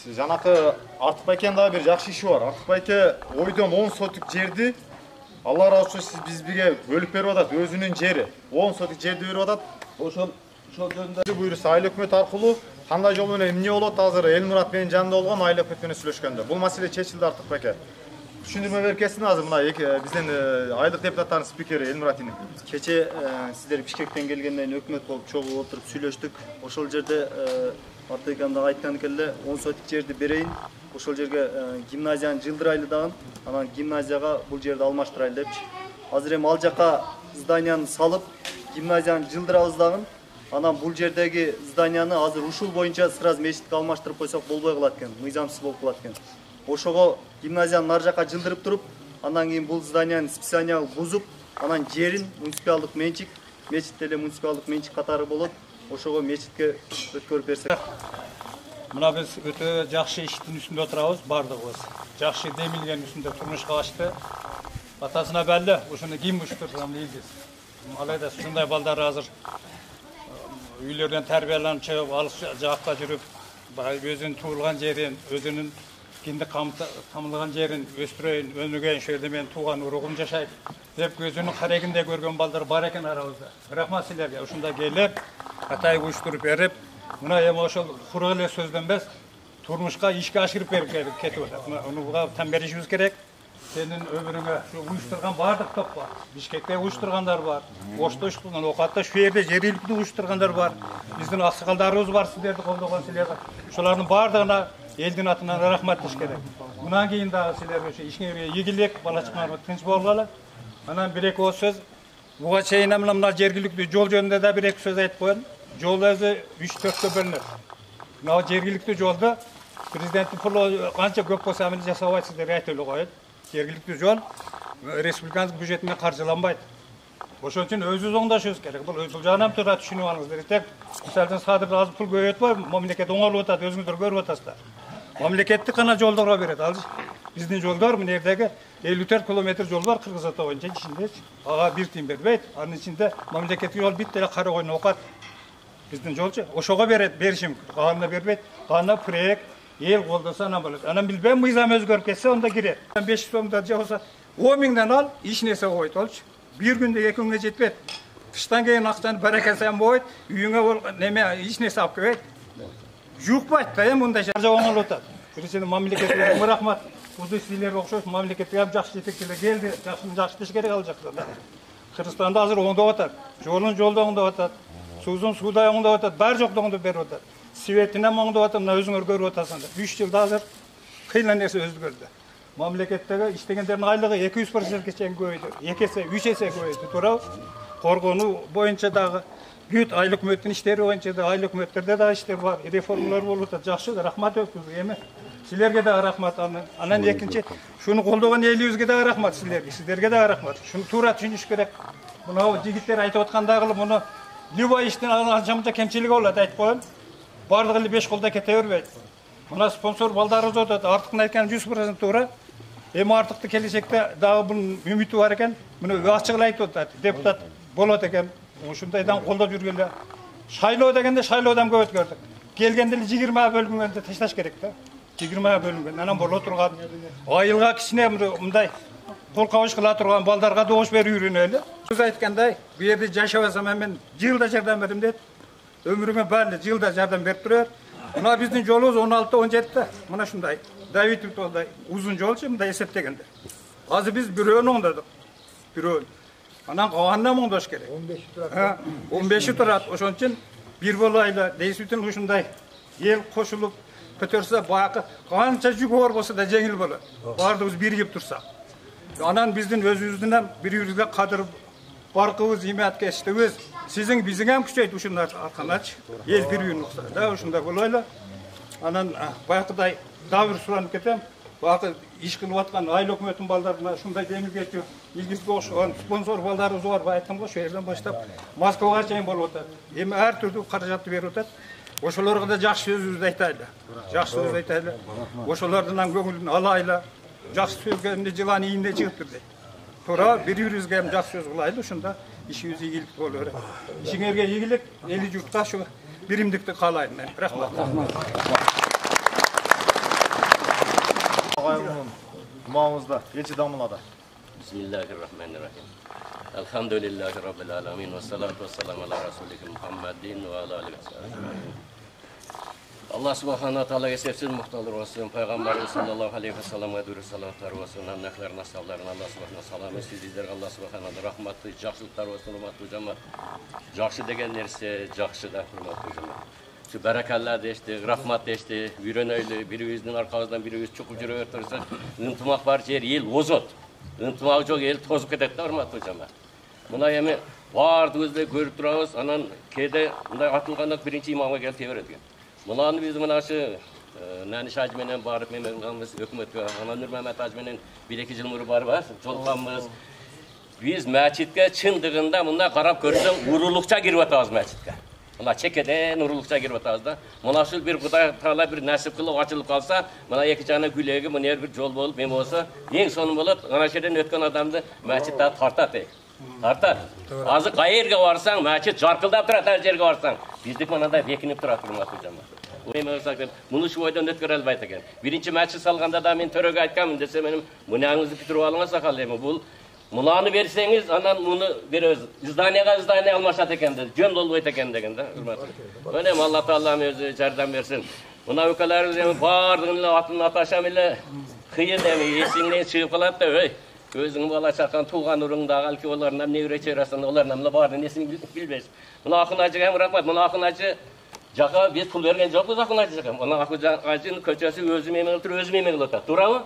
жанакы Артыкбай акенин дагы бир жакшы иши бар. Артыкбай аке ойдон 10 сотик жерди Алла разы болсун сиз бизге бөлүп берип атат, өзүнүн жери. 10 сотик жерди берип атат. Ошол жөнүндө буйруса айыл өкмөт аркылуу кандай жол менен эмне болот азыр Элмурат менин жанымда болгон айыл өкмөт менен сүйлөшкөндө. Бул маселе чечилди Артыкбай аке. түшүндүрмө берип кетсин азыр мына биздин айдык депутаттардын спикери Элмурат Ине. Кече сиздер Бишкектен келгенден кийин өкмөт болуп чогуу отуруп сүйлөштүк. Ошол жерде Атайкамда айткан келе 10 сотик жерди берейин. Ошол жерге гимназияны жылдырайлы дагы, анан гимназияга бул жерди алмаштырайлы депчи. Азыр эми ал жака зданияны салып, гимназияны жылдырабыз дагы. Анан бул жердеги зданияны азыр ушул боюнча сразу мечитке алмаштырып койсок болбой калат экен, мыйзамсыз болуп калат экен. Ошого гимназияны нар жака жылдырып туруп, андан кийин бул зданияны списаниягы бузуп, анан жерин муниципалдык менчик, мечит деле муниципалдык менчик катары болот. Ошого мечитке өткөрүп берсек. Мына биз өтө жакшы иштин үстүндө отурабыз, бардыгыбыз. Жакшы демилген үстүндө турмушка чыкты. Атасына белли, ушуну ким уштурса элдиз. Алайда ушундай балдар азыр үйлөрдөн тарбияланып чыгып, алыс жакка жүрүп, өзүнүн туулган жерин, өзүнүн кинди камылган жерин өстүрөйүн, өнүгөйүн, ошол жерде менин тууган уругум жашайт деп көзүнүн карегинде көргөн балдар бар экен арабызда. Рахмат силерге, ушунда келип, атайып уштуруп берип, мына эми ошол куру эле сөздөн эмес, турмушка ишке ашырып берип кетип атат. Муга там беришибиз керек. Сенин өмүрүңө уюштурган бардык топ бар. Бишкекте уюштургандар бар. Ошто уюштурган, Окатта, шу жерде жергиликтүү уюштургандар бар. Биздин аксакалдарыбыз бар, силерди колдогон силерге. Ошолордун бардыгына элдин атынан рахмат деш керек. Мындан кийин дагы силерге ошо ишиңерге ийгилик, бала чакаңарга тынч болгула. Анан бир эки сөз буга чейин мына жергиликтүү жол жөнүндө да бир эки сөз айтып коеюн. Жол өзү 3-4кө бөлүнөт. Мына жергиликтүү жолду президенттин пулу канча көп болсо амел жасабайт, сиздерге айтып эле коеюн. Жергиликтүү жол республиканын бюджетинен каржыланбайт. Ошон үчүн өзүбүз оңдошубуз керек. Бул бул жагынан тура түшүнүп алыңыздар. Тек мисалдан садыр аз пул көбөйтпөй, мамлекет оңолуп атат, өзүңүздөр көрүп атасыздар. Мамлекеттик гана жолдорго берет. Ал биздин жолдор мына жердеги 54 километр жол бар Кыргыз Ата боюнча ичиндечи. Ага бир тиын бербейт. Анын ичинде мамлекеттик жол бит эле Карагойдун Окат. Биздин жолчу ошого берет, беришим. Калганына бербейт. Калганына проект ел колдосо анан болот. Анан билбейм, мыйзам өзгөрүп кетсе, онда кирет. 500 сомдон же болсо 10 миңден ал, эч нерсе койт болчу. Bir günde 2 күнгө жетпейт. Кыштан кийин акчаны барака сайын болбойт. Үйүңө бол неме эч нерсе алып келбейт. Жукпайт да эми мындай жагы оңолуп атат. Биринчиден мамлекетке рахмат. Бул силерге окшош мамлекетке жакшы жетекчилер келди. Жакшы деш керек ал жакта. Кыргызстанда азыр оңдоп атат. Жолун жолдо оңдоп атат. Суузун суудай оңдоп атат. Бар жокту оңдоп берип атат. Светинен оңдоп атат. Мына өзүңөр көрүп атасыңдар. 3 жылда азыр кыйла нерсе өзгөрдү. Мамлекеттеги иштегендердин айлыгы 200%ге чейин көбөйдү. 2 эсе, 3 эсе көбөйдү. Туурабы? Коргонуу боюнча дагы бүт айлык өкмөттүн иштери боюнча да айлык өкмөттөрдө да иштер бар, реформалар болуп атат. Жакшы, рахмат өткүзүп эми. Силерге да рахмат. Анан экинчи, шуну колдогон элибизге да рахмат силерге да рахмат. Шуну туура түшүнүш керек. Мына жигиттер айтып аткандагы муну любой иштин анча кемчилиги болот, айтып коеюн. Бардыгы эле 5 колдо кете бербейт. Мына спонсор балдарыбыз отот, артыкын айткан 100% туура. Эми артыкты келечекте дагы бунун үмүтү бар экен. Муну ачык эле айтып атат. Депутат болот экен. Ушундайдан колдоп жүргөндө шайлоо дегенде шайлоодан көп өткөрдүк. Келгенде 20 бөлүнгөндө ташташ керек да. 20 бөлүнгөн. Анан боло турган айылга кичине мындай кол кабыш кыла турган балдарга добуш берип үйрөнөлү. Сөз айткандай, бу жерде жашабасам мен жылда жардам берем дейт. Өмүрүмө баары жылда жардам берип турат. Мына биздин жолубуз 16-17-те. Мына ушундай Давитов толдай узун жолчу мындай эсептегенде. Азыр биз бирөөнү оңдодук. Бирөөнү. Анан калганына оңдош керек. 15 турат. Ошон үчүн бир болайлы, действительно ушундай эл кошулуп көтөрсө баягы канча жүк оор болсо да жеңил болот. Баардыгыбыз биригип турсак. Анан биздин өзүбүздүн бири-бирибизге кадыр баркыбыз, имияткечтигибиз, сиздин биздин ham күчөйт ушундай арканачы. Эл бири-бирин укса да, ушундай болойлу. Анан баягыдай дагы бир суранып кетем. Баягы иш кылып аткан айыл өкмөттүн балдарына ушундай демилгечи, илгизге окшогон спонсор балдарыбыз бар, айттым го, ошол жерден баштап Москвага чейин болуп атат. Эми ар түрдүү каражатты берип атат. Ошолорго да жакшы сөзүбүздү айтайлы. Жакшы сөз айтайлы. Ошолордун көңүлүн алайлы. Жакшы сөзгө эмне жылан ийинде чыгыптыр дейт. Туура, бири-бирибизге эми жакшы сөз кылайлы, ушунда ишибиз ийгиликтүү боло берет. Ишиңерге ийгилик, эли журтка ушу биримдикти каалайм мен. Рахмат. Мамызда, элчи дамылада. Bismillahirrahmanirrahim. Elhamdülillahi Rabbil alemin ve salatu ve selamu ala Resulike Muhammedin ve ala alihi ve sahbihi. Allah subhanahu taala esepsiz muhtalar olsun. Peygamberimiz sallallahu aleyhi ve sellem'e dürü salatlar olsun. Anneklerin ashablarına Allah subhanahu salamı sizler Allah subhanahu rahmatlı, жақсылықтар olsun hurmatlı cemaat. Жақсы деген нәрсе, жақсы да hurmatlı cemaat. Şu berekeller deşti, rahmat deşti, yürünöylü, birbirimizin arkamızdan birimiz çıkıp yürüyor dursa, ıntımak var yer, el ozot. Intımak çok el tozup ketedi hurmatlı cemaat. Buna yemi vardı özde görüp durağız, anan kede atılғанда birinci imamga gelip teberedi. Bunlarını biz mına şu Nani Şahcı menen barıp memnunlarımız hükümetke, Ananur Mehmet Hacı menen 1-2 yıl muru barı var, jolğanmız. Biz mescitke çındığında bunda qarap görsem urulukça girip atağız mescitke. Buna çekeden urulukça girip atağız da. Buna şu bir Kuday Taala bir nasip kılıp açılıp kalsa, buna iki tane gülegi, buna bir jol bolup mem olsa, en sonu bolup ana şerden ötken adamdı mescitte tartat. Tartar. Azı qayerge varsan, mescit jarkıldap turat, her yerge varsan. Bizdik manada bekinip turat hurmatlı cemaat. Bunu şu oydan ötkör albayt eken. Birinci mescit salganda da men töröge aytkamın dese benim munağınızı bitirip alыңыз sakal bul. Munağını verseniz anan bunu beröz. İzdaniye almaşat eken de, jön bolboyt eken degen de hurmatlı. Önem Allah Taala özü jardam bersin. Buna ökalarımız bardığını atını ataşam ile kıyın demi esinden çıkıp kalat da öy. Özün bala çakan tuğan urungda alki olarından ne üreçerasan olarından bardı nesini bilbez. Buna akın acı hem rahmat. Buna akın acı jaka biz pul vergen jokuz akın acı jaka. Buna akın acının köçesi özüm emen otur özüm emen otur. Durabı?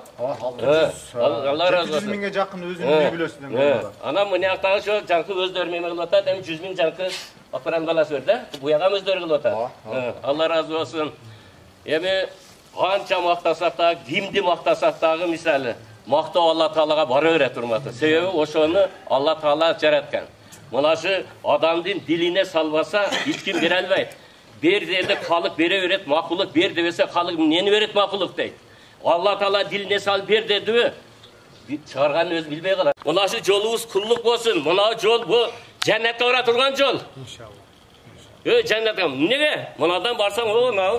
Allah razı olsun. 700 minge jakın özünü ne bilösün dem. Ana mı naqtağı şu jankı özdörüm emen otur. Dem 100 min jankı aparan balası verdi. Bu yağa özdörgül otur. Allah razı olsun. Emi qancha maqtasak da, kimdi maqtasak dağı misali. Maqta Allah Taalaga bara öğret hurmatı. Sebebi oşonu Allah Taala jaratkan. Mına şu adamdın diline salvasa hiç kim berelbeyt. Bir yerde kalıp bere öğret makuluk, bir devese kalıp neni öğret makuluk deydi. Allah Taala diline sal bir dedi mi? Çağırgan öz bilbey kalar. Mına şu jolubuz kulluk olsun. Mına jol bu cennette ora turgan jol. İnşallah. Cennette. Nege? Mınadan barsan o na.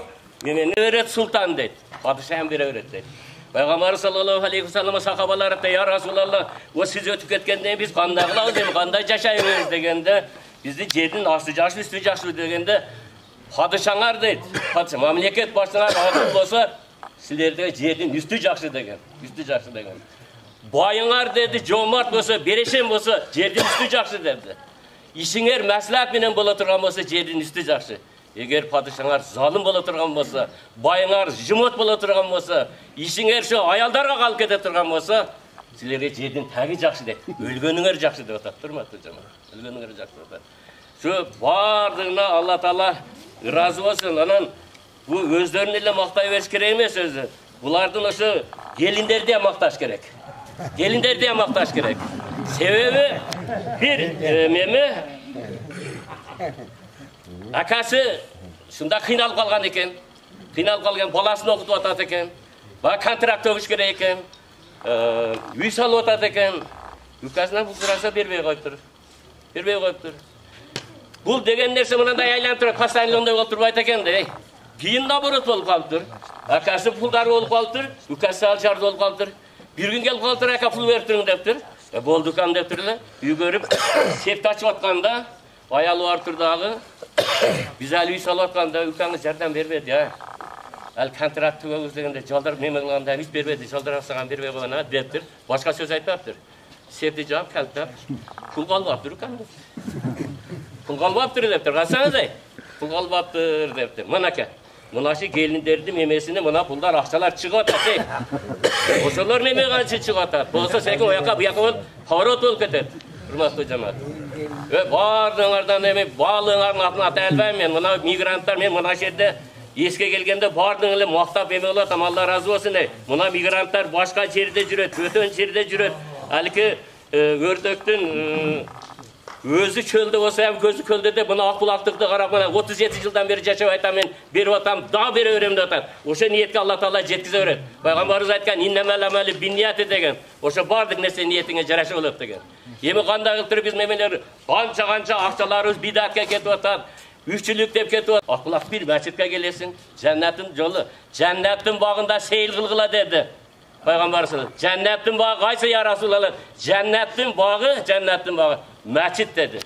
Meni öğret sultan deydi. Padişahım bere öğret deydi. Peygamber sallallahu aleyhi ve sellem sahabaları da ya Resulallah o siz ötüp ketkenде biz qanday qılabыз demi qanday jaşayбыз degende bizni жердин асты жакшы üstü жакшы degende padişahlar deydi. Padişah mamleket başçılar adil bolsa sizlerde жердин üstü жакшы деген. Üstü жакшы деген. Bayыңар dedi жомарт bolsa берешем bolsa жердин üstü жакшы dedi. İşiңер мәслихат менен бола турган bolsa жердин üstü жакшы. Eğer padişahlar zalim bola turgan bolsa, bayыңар jumot bola turgan bolsa, işiңер şu ayaldarga kalıp kete turgan bolsa, sizlerge жердин tagi жакшы deyт. Ölgönüңер жакшы деп atat, hurmatly cemaat. Ölgönüңer жакшы atat. Şu bardığına Allah Taala razı olsun. Anan bu özlerini ile maqtay beriş kerek emes özü. Bulardan oşu gelinleri de maqtaş kerek. Gelinleri de maqtaş kerek. Sebebi bir memi akası şunda kıynalıp kalgan eken. Kıynalıp kalgan balasını okutup atat eken. Bana kontrakt ögüş kerek eken. Uy salıp atat eken. Ükasına bu sırasa berbey koyuptur. Berbey koyuptur. Bul degen nerse mınanday aylanıp turap, pastanilonday olup turbayt eken de. Keyin naborot bolup kalıptır. Akası puldarı olup kalıptır. Ükası alçardı olup kalıptır. Bir gün gelip kalıptır, aka pul veriptirin deptir. Boldu kan deptir de. Uy görüp septi açıp atkanda ayalı vartır dağı. Biz ali uy salıp atkanda ükаңыз жардам бербеді ya. Al kontrakты ögüz degende жалдар мемлекеттен hiç бербеді. Жалдар асаған бербей койгона дептир. Башка сөз айтпаптыр. Septi cevap kalktap. Pul kalıptır ükаңыз. Pul kalıptır deptir. Qarasаңыз ey. Pul kalıptır deptir. Mınaka. Mına şu gelinlerdi memesini mına pullar akçalar çıkıp atat ey. Oşolor neme kançı çıkıp atat. Bolsa sekin oyaka bu yaka ol pavrot olup ketet. Hurmatly cemaat. Ve bardığınlardan neme bağlığınların atına ata elbeyim men. Mına migrantlar men mına şerde eske gelgende bardığınlı muhtap eme olatam Allah razı olsun ey. Mına migrantlar başka şerde jüret, ötön şerde jüret. Haliki ördöktün özü çölde olsa hem gözü kölde de buna akbulaktıkta qarap mana 37 yıldan beri jaşap aytam men berip atam daha beri öğrendim atam. Oşo niyetke Allah Taala jetkize öğret. Peygamberimiz aytkan innemel ameli binniyati degen. Oşo bardık nerse niyetine jaraşa bolot degen. Emi kандай kılıp turib biz memeler kança akçalarыбыз bidatка ketip atat. Üççülük dep ketip atat. Akbulak bir mescitke gelesin. Cennetin jolu. Cennetin bağında seyil kılgıla dedi. Peygamberimiz cennetin bağı qaysı ya Resulallah? Cennetin bağı. Mescit dedi.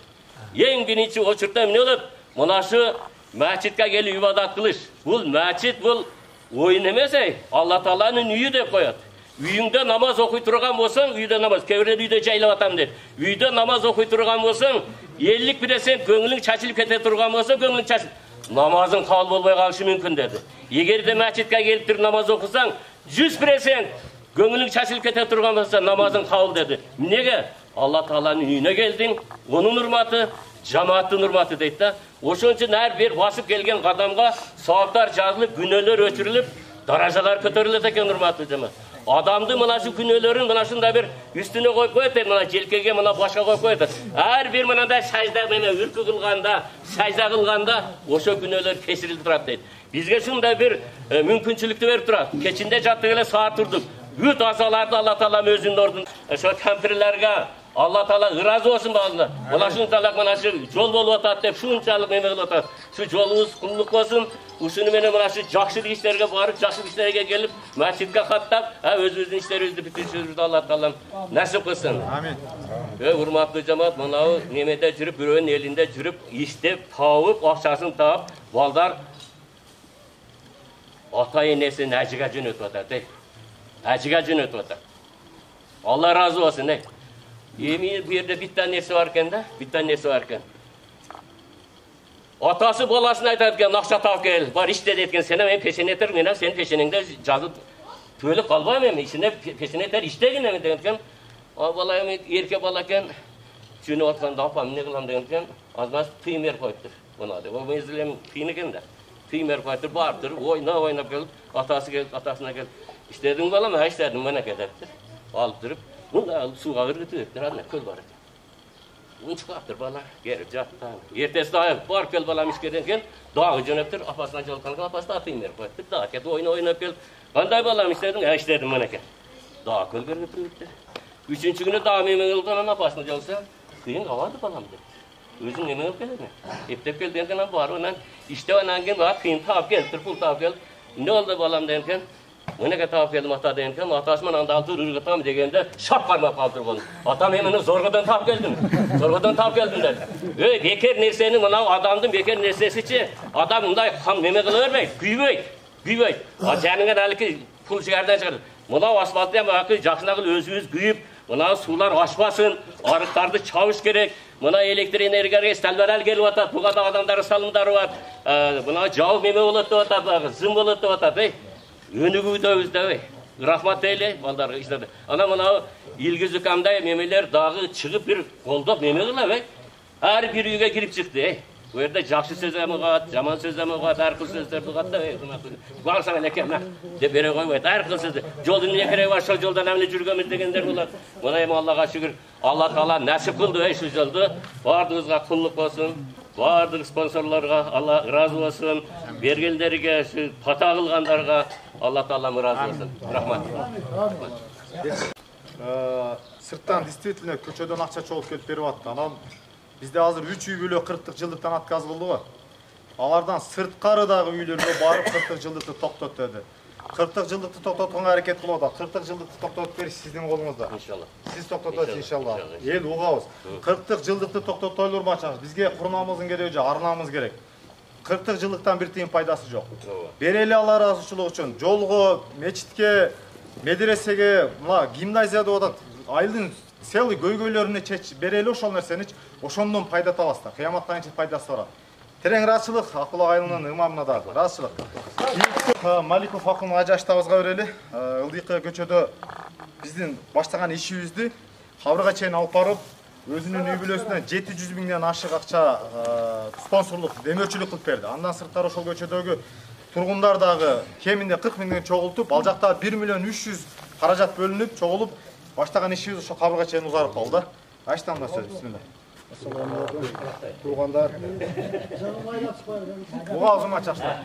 En birinci o çırttan ne olup? Mına şu Mescitke gelip ibadat kılış. Bu mescit bu oyun emas, Allah Taala'nın üyü de koyat. Üyünde namaz okuy turgan bolsan, üyde namaz. Kevrede üyde jaylap atam der. Üyde namaz okuy turgan bolsan, 50% göңүлүң çaçılıp kete turgan bolsa, göңүлүң çaçılıp. Namazın kabul bolbay kalışı mümkün dedi. Eğer de mescitke gelip tur namaz okusan, 100% göңүлүң çaçılıp kete turgan bolsa, namazın kabul dedi. Nege? Allah Taala'nın üyüne geldin, onun hurmatı, cemaatın hurmatı deydi da. Oşun için her bir basıp gelgen adamga savaplar жазылып, günöler öçürülüp, darajalar kötörülüp eken hurmatlı cemaat. Adamdı mına şu günölerin mına şunda bir üstüne koyup koyuyor, mına jelkege mına başa koyup koyuyor. Her bir mına da sajda mene ürkü kılganda, sajda kılganda oşo günöler kesirilip turat deydi. Bizge şunda bir mümkünçülüktü verip turat. Keçinde jattık ele saat durduk. Büyük asalarda Allah Taala özünün ordun. Şu kampirlerge Allah Taala razı olsun bazılar. Ola şunçalak mana şu jol bolup atat dep şunçalak neme kılıp atat. Şu jolunuz kulluk bolsun. Uşunu mene mana şu jakşı işlerge barıp, jakşı işlerge gelip mescitke kattap, özümüzdün işlerimizni bitirişibizdi Allah Taala nasip kılsın. Amin. Hurmatlı cemaat, mana nemede жүрüp, biröөнүн elinde жүрüp, iştep, taup, akçaсын taap, balдар ata enesi näjiga jönötüp atat, Әжіге жөнөтүп атат. Allah razı olsun. Bir yerde bir tane nesi varken de, bir tane nesi varken. Atası balasına aytadigan, akça tap gel, var işte deydigan, sen men peşine eter, men sen peşiningde жазып төлөп калбайм эми, ичине peşine eter iştegin эми деген. Бала эми эрке бала экен, жөнөп атканда апам эмне кылам деген, азмаз тыйым берип коюптур. Мына деп, ол мезгилем кыйын экен да. Тыйым берип коюптур, барыптыр, ойнап келип, атасы келип, атасына келип, İstedim balam, ha istedim bana kadeptir. Alıp durup, bunu alıp suğa kırgıtıktır, anne köl var. Bunu çıkarttır bala, gelip jattı. Ertesi dağı var köl balam işkeden gel, dağı jönöptür, apasına çalkanıp, apasına atayım verip koyuptur. Dağı ket oynap gel. Kanday balam istedim, ha istedim bana kadep. Dağı köl kırgıtıktır. Üçüncü günü dağı memen kılgan apasına çalsa, kıyın kavardı balam dedi. Özün memen kılgan mi? Eptep gel denken var onan, işte onan gen var, kıyın tap gel, pul tap gel. Ne oldu balam denken? Mene tap geldim ata denken, atasımın andaltı ırgıtam degende şap parmak kaldır bunu. Atam hemen zorgadan tap geldim. Zorgadan tap geldim dedi. Beker nersenin mına adamdın beker nersesi için adam bunday ham neme kılıvermey, güybey. Janыңа haliki pul çıkardan çıkar. Mına asfaltı hem akı jakşına kıl özümüz güyüp, mına sular aşmasın, arıktardı çavuş gerek. Mına elektrik energiya stalvaral gelip atat, bu kadar adamların salımları var. Mına jaup meme bolot деп atat, zım bolot деп atat. Önügü de rahmat eyle, balдар işledi. Ana mına ilgizi kamday memeler dağı çıkıp bir koldop meme kıla her bir üyge girip çıktı. Bu yerde jakşı sözlemi kat, jaman sözlemi kat, her kıl sözler bu kat da. Baksana lekem lan. De bere koy, her kıl sözler. Jolun ne keregi var, şu joldan emne жүрgömiz degender bular. Mına hem Allah'a şükür. Allah Taala nasip kıldı şu joldu. Bardığınızga kulluk bolsun. Bardıq sponsorlarga Allah razı olsun. Bergenlerge, şu pata kılganlarga Allah Taala razı olsun. Rahmat. Sırttan действительно köçödөн акча чогулуп келип берип атты. Анан бизде азыр 3 үй бүлө 40 жылдыктан отказ кылды го. Алардан сырткарыдагы үйлөргө барып 40 жылдыкты токтот деди. 40 жылдыкты токтотконго аракет кылып атат. 40 жылдыкты токтотуп бериш сиздин колуңузда. Иншалла. Сиз токтотосуз иншалла. Эл угабыз. 40 жылдыкты токтотойлор бачаңыз. Бизге курмамыздын кереги жок, арнамыз керек. 40 жылдыктан бир тыйын пайдасы жок. Берели алар разычылык үчүн жолго, мечитке, медресеге, мына гимназия деп атат. Айылдын целый көйгөйлөрүнө берели ошол нерсени, ошондон пайда табасыздар. Кыяматка чейин пайдасы бар. Терең разычылык Акулак айылынын ымамына да разычылык. Маликов Акын ажаштабызга берели. Ылдыйкы көчөдө биздин баштаган ишибизди кабырга чейин алып барып, өзүнүн үй бүлөсүнө 700 миңден ашык акча спонсорлук, демөөрчүлүк кылып берди. Андан сырткары ошол көчөдөгү тургундар дагы кеминде 40 миңден чогултуп, ал жакта 1 миллион 300 каражат бөлүнүп, чогулуп, баштаган ишибиз ошо кабырга чейин узарып калды. Аштан да сөз, бисмилла. Assalamu alaikum. Тургандар. Буга азым ачаштар.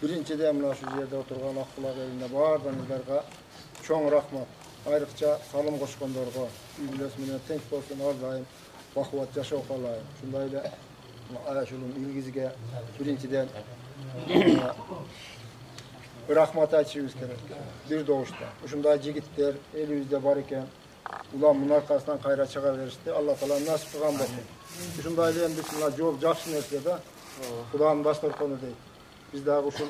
Биринчиден мына шу жерде отурган Акулак элине баарыңыздарга чоң рахмат. Айрыкча салым кошкондорго, үй бүлөсү менен тынч болсун, ар дайым бакубат жашоо каалайм. Ушундай эле Аяшулум илгизге биринчиден рахмат айтышыбыз керек. Бир добушта. Ушундай жигиттер элибизде бар экен. Ulan bunun arkasından kayra çıkar verirdi. Allah Teala nasip kılgan bakın. Şundaydı hem biz jol жақсы нәрсе да. Kulağın dastorkonu deyip. Biz daha uşul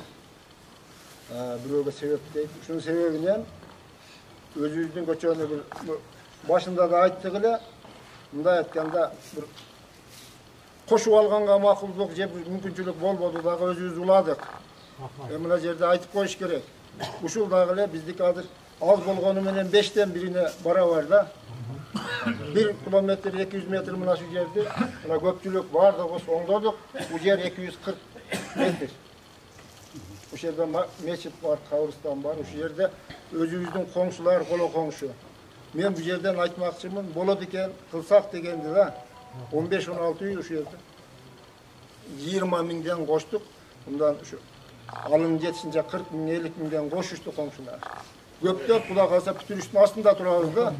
biröge sebep deyip. Uşunun sebebinden özümüzdün göçöğünü başında da ayttık ile bunda aytkanda bir koşup alganга makul je mümkünçülük bolbodu dagı özümüz uladık. Mına jerde aytıp koyuş gerek. Uşul dagı ele bizdik azыр az bolgonu menen 5'ten 1'ine bara var da 1 kilometre 200 metre mına şu yerde mına köpçülük vardı o oңдодuk. Bu yer 240 metr. Bu yerde meçit var, kabristan var. Şu yerde özümüzdün komşular kolo komşu. Men bu yerden aytmakçımın bolot eken kılsak degendi da 15-16 үй şu yerde 20 mingden koştuk. Bundan şu alın yetişince 40 ming 50 mingden koşuştu komşular. Köptöp kula kalsa bütün üstün aslında turabız da.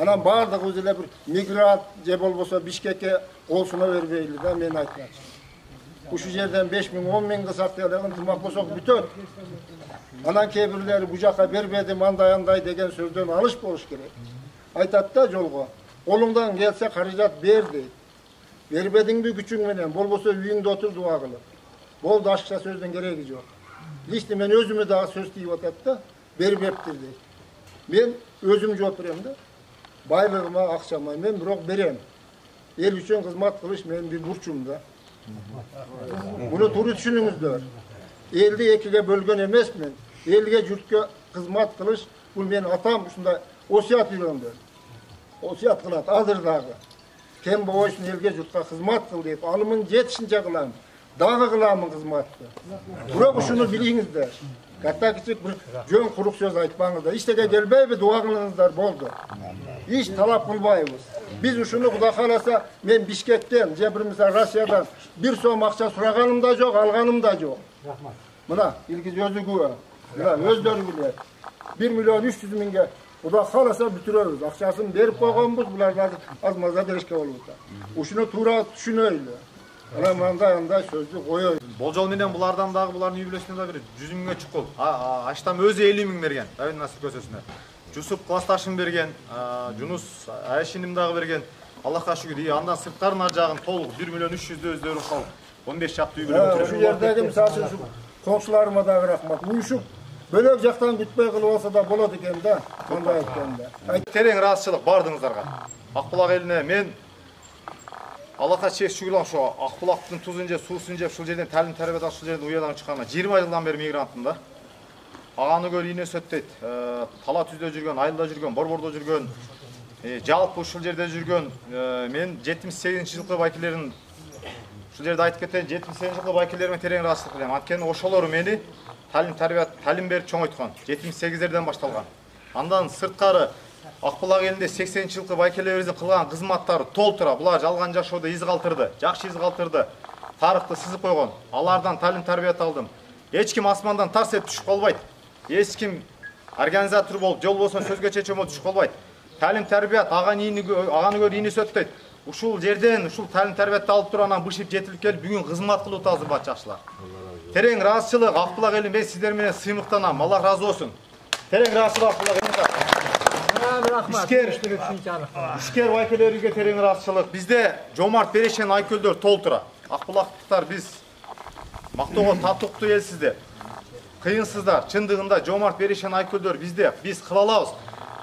Anam bardık özüle bir migrat je bolbosa Bişkek'e olsuna vermeyli da men aytmakçı. Bu şu yerden 5 ming 10 ming kısak deyalım tırmak bosok bütün. Anan kebirleri bu jaka berbedim anday degen sözden alış boluş gerek. Aytat da jolgo. Kolundan gelse karıjat ber deyt. Berbedin bir güçün menen, bolbosa üyüngde otur dua kılıp. Bol daşça sözden gereği yok. İşte men özümü daha söz deyip atat da berbeptir deyt. Men özüm jop berem da. Baylığıma, akşama men birok berem. El üçün kızmat kılış men bir burçum da. Bunu turu düşünüңүздөр. Eldi ekiге bölgön emesmin. Elge jurtga kızmat kılış bu men atam uşunda osiyat үйröndü. Osiyat kılat hazır dagı. Kem boysun elge jurtga kızmat kıl deyip alımın jetişince kılam. Dagı kılamın kızmatты. Bırak şunu biliңiздер. Katta küçük bir jön kuruk söz aytpаңыздар. İştege gelbeybi dua kılыңızдар boldu. Hiç talap kılbayбыз. Biz uşunu Kuda kalasa men Bişkek'ten, Cebrimize Rusya'dan bir so'm akça suraganım da yok, alganım da yok. Mına ilgi gözü güve. Mına özleri bilir. 1 milyon 300 minge Kuda kalasa bütüröbüz. Akçasını berip koyganбыз, bular az maza berişke bolupta. Uşunu tuura düşünöylü. Ana manda sözlü koyuyor. Болжол менен булардан дагы булардын үй бүлөсүнө да бир 100 миңге чукул. Аштам өзү 50 миң берген. Давид Насип көсөсүнө. Жусуп классташым берген, Жунус Айшиним дагы берген. Аллахка шүгүр. Андан сырткарын ар жагын толук 1 миллион 300 дө өздөрү калып 15 чакты үй бүлө. Şu yerdeki misal için komşularıma da rahmat. Uyuşup bölök jaktan bütpey kılıp olsa da bolot eken da. Sonda aytkanda. Tereң ыраазычылык бардыңыздарга. Акбулак элине мен Аллахка чек шүгүр şu Акбулактын тузун же суусун жеп ушул жерден талим тарбият ушул жерден уядан чыкканына 20 жылдан бери мигрантмын да. Аганы көр ийне сөт дейт. Тала түздө жүргөн, айылда жүргөн, борбордо жүргөн, жалпы ушул жерде жүргөн мен 78-жылкы байкелерин ушул жерде айтып кетейин, 78-жылкы байкелериме терең ыраазычылык билем. Анткени ошолор мени талим тарбият, талим берип чоңойткон. 78-лерден башталган. Андан сырткары Акбулак элинде 80-жылкы байкелерибиздин кылган кызматтары толтура. Булар жалган жашоодо из калтырды, жакшы из калтырды. Тарыхты сызып койгон. Алардан талим тарбият алдым. Эч ким асмандан тарс этип түшүп калбайт. Эч ким организатор болуп, жол болсо сөзгө чечем болуп түшүп калбайт. Талим тарбият аганы көр ийни сөт дейт. Ушул жерден ушул талим тарбиятты алып туруп анан бышып жетилип келип бүгүн кызмат кылып атабыз бачакчылар. Терең ыраазычылык Акбулак эли мен сиздер менен сыймыктанам. Аллах разы болсун. Терең ыраазычылык Акбулак элине. İşker байкелерге терең ыраазычылык. Бизде Жомарт Берешен айкөлдөр толтура. Акбулактыктар биз мактоого татыктуу элсиздер. Кыйынсыздар. Чындыгында Жомарт Берешен айкөлдөр бизде. Биз кыла алабыз.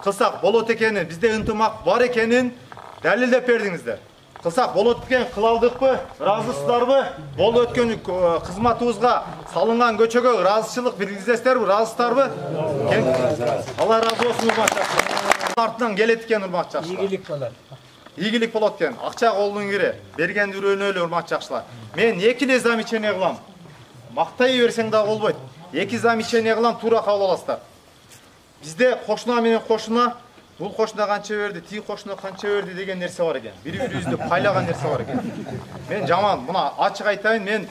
Кылсак болот экенин, бизде ынтымак бар экенин далилдеп бердиңиздер. Кылсак болот экен, кылалдыкпы? Ыраазысыздарбы? Болуп өткөн кызматыбызга салынган көчөгө ыраазычылык билгизесиздерби? Ыраазысыздарбы? Алла разы болсун урматташылар. Артынан келет экен урматташылар. Ийгилик болот. Ийгилик болот экен. Акча колдун кири, берген үрөнөлү урматташылар. Мен 2 замечание кылам. Мактай берсең да болбойт. 2 замечание кылам, туура кабыл аласыздар. Бизде кошуна менен кошуна бул кошуна канча берди, тиги кошуна канча берди деген нерсе бар экен. Бири-бирибизди пайлаган нерсе бар экен. Мен жаман, мына ачык айтайын, мен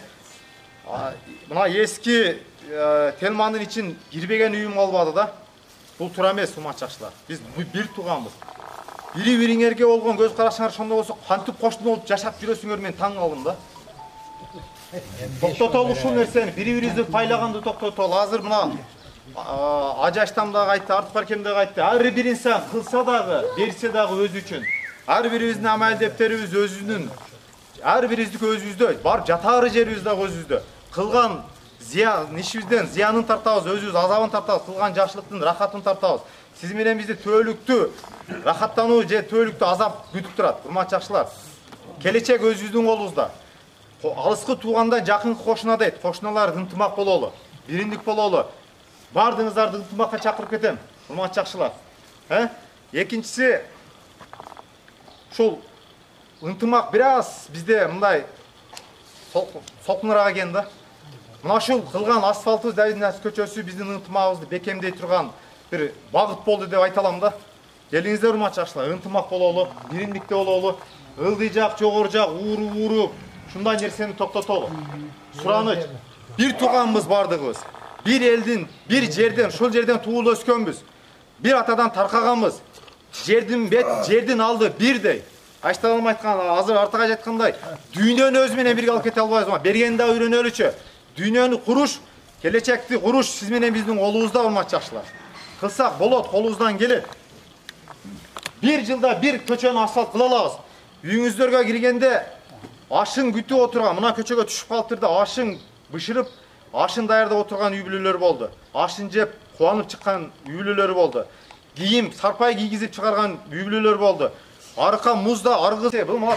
мына эски Телмандын ичин кирбеген үйүм калбады да. Бул туура эмес урматташылар. Биз бир тууганбыз. Бири-бириңерге болгон көз карашыңар ошондой болсо кантип кошуна болуп жашап жүрөсүңөр мен таң калдым да. Токтотолу ушул нерсени, бири-бирибизди пайлаганды токтотолу. Азыр мына Ажаштам дагы айтты, Артпаркем дагы айтты. Ар бир инсан кылса дагы, берсе дагы өзү үчүн. Ар бирибиздин амал дептерибиз өзүнүн ар бириздики өзүбүздө барып жатаары жерибиз дагы өзүбүздө. Кылган зыян ишибизден зыянын тартабыз, өзүбүз азабын тартабыз, кылган жакшылыктын рахатын тартабыз. Сиз менен бизди түбөлүктүү рахаттануу же түбөлүктүү азап күтүп турат. Урматтуу жакшылар. Келечек өзүбүздүн колубузда. Алыскы туугандан жакынкы кошуна дейт. Кошуналар ынтымак бололу, бириндик бололу. Бардыгыңыздарды ынтымакка чакырып кетем. Урматтуу жакшылар. Экинчиси ушул ынтымак бир аз бизде мындай солкунураак экен да. Мына ушул кылган асфалтыбыз, Давиднас көчөсү биздин ынтымагыбызды бекемдей турган бир багыт болду деп айта алам да. Келиңиздер урматтуу жакшылар, ынтымак бололу, бириндикте бололу, ылдый жак, жогору жак, ууру ушундай нерсени токтотолу. Сураныч, бир тууганбыз бардыгыбыз. Бир элдин, бир жерден, ушул жерден туулуп өскөнбүз. Бир атадан таркаганбыз. Жердин бет, жердин алды бирдей. Ашталам айткан, азыр артыга айткандай, дүйнөнү өзү менен бирге алып кете албайбыз. Бергенде үйрөнөлүчү. Дүйнөнү куруш, келечекти куруш сиз менен биздин колубузда, урматтуу жакшылар. Кылсак болот, колубуздан келет. Бир жылда бир көчөнү асфальт кыла алабыз. Үйүңүздөргө киргенде ашын күтүп отурган, мына көчөгө түшүп калыптырда ашын бышырып, ашын даярдап отурган үй бүлөлөр болду. Ашын жеп, кубанып чыккан үй бүлөлөр болду. Кийим, сарпай кийгизип чыгарган үй бүлөлөр болду. Арка музда аргыз, бул мына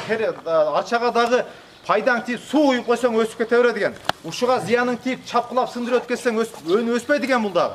арчага дагы пайдаң тип суу куюп койсоң өсүп кете берет экен. Ушуга зыяның тип чапкылап сындырып өткөзсөң өнү өспөйт экен бул дагы.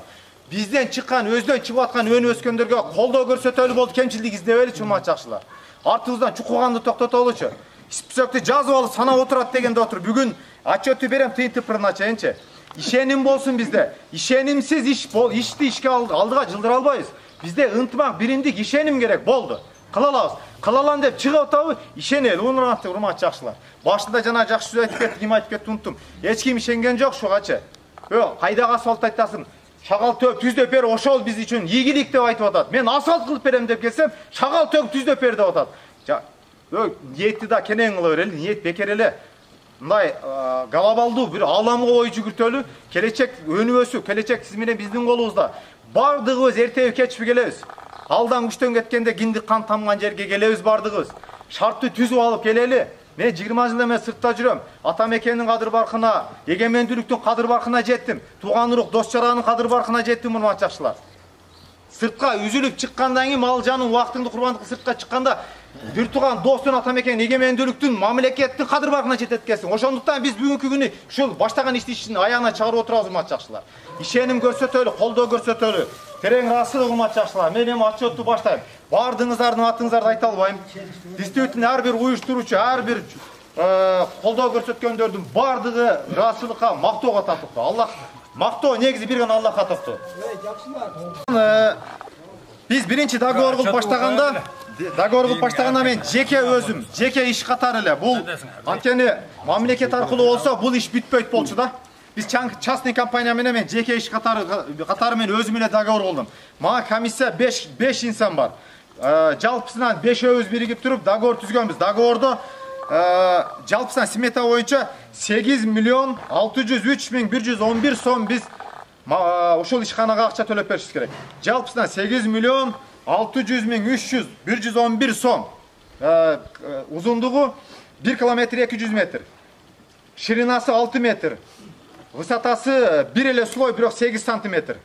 Бизден чыккан, өздөн чыгып аткан өнү өскөндөргө колдоо көрсөтөлү болду, кемчилик издебеличи урматтуу жакшылар. Артыбыздан чукуганды токтотолучу. Списокты жазып алып санап отурат дегенде отур. Бүгүн отчетту берем тыйынтып начайынчы. Ишеним болсун бизде. Ишенимсиз ишти ишке алдыга жылдыра албайбыз. Бизде ынтымак, бириндик, ишеним керек болду. Кыла алабыз. Кыла алам деп чыгып атабы? Ишенели, урматтуу жакшылар. Башында жана жакшы сөз айтып кетти, ким айтып кетти унуттум. Эч ким ишенген жок шугачы. Кайдагы асфальт айтасың? Шагал төп түздөп бер, ошол биз үчүн ийгилик деп айтып атат. Мен асфальт кылып берем деп келсем, шагал төп түздөп бер деп атат. Ниетти да кенен кыла берели, ниет бекер эле. Мындай глобалдуу бир ааламга ой жүгүртөлү, келечек өнүгөсү, келечек сиз менен биздин колубузда. Бардыгыбыз эртеби кечпи келебиз. Алдан күчтөн кеткенде киндик кан тамган жерге келебиз бардыгыбыз. Шартты түзүп алып келели. Мен 20 жыл эме сыртта жүрөм. Ата мекенин кадыр баркына, эгемендүүлүктүн кадыр баркына жеттим. Тууган урук, дос жаранын кадыр баркына жеттим, урматтуу жакшылар. Сыртка үзүлүп чыккандан кийин мал жанын убактыңды курбандыкка сыртка чыкканда бир тууган достун ата мекен эгемендүүлүктүн мамлекеттин кадыр баркына жетет экенсиң. Ошондуктан биз бүгүнкү күнү ушул баштаган иштин аягына чыгарып отурабыз, урматтуу жакшылар. Ишеним көрсөтөлү, колдоо көрсөтөлү. Терең ырасылык, урматтуу жакшылар. Мен эми отчетту баштайм. Бардыгыңыздардын атыңыздарды айта албайм. Действительно ар бир уюштуруучу, ар бир колдоо көрсөткөндөрдүн бардыгы ырасылыкка, мактоого татыктуу. Аллах мактоо негизи бир гана Аллахка татыктуу. Биз биринчи договор кылып баштаганда мен жеке өзүм, жеке иш катары эле бул анткени мамлекет аркылуу болсо бул иш бүтпөйт болчу да. Биз частный компания менен мен жеке иш катары мен өзүм эле договор кылдым. Мага комиссия 5 инсан бар. Жалпысынан 5өөбүз биригип туруп договор түзгөнбүз. Договордо жалпысынан смета боюнча 8 миллион 603 миң 111 сом биз ушул ишканага акча төлөп беришибиз керек. Жалпысынан 8 миллион 600 миң 111 сом. Узундугу 1 километр 200 метр. Ширинасы 6 метр. Высотасы 1 эле слой, бирок 8 сантиметр.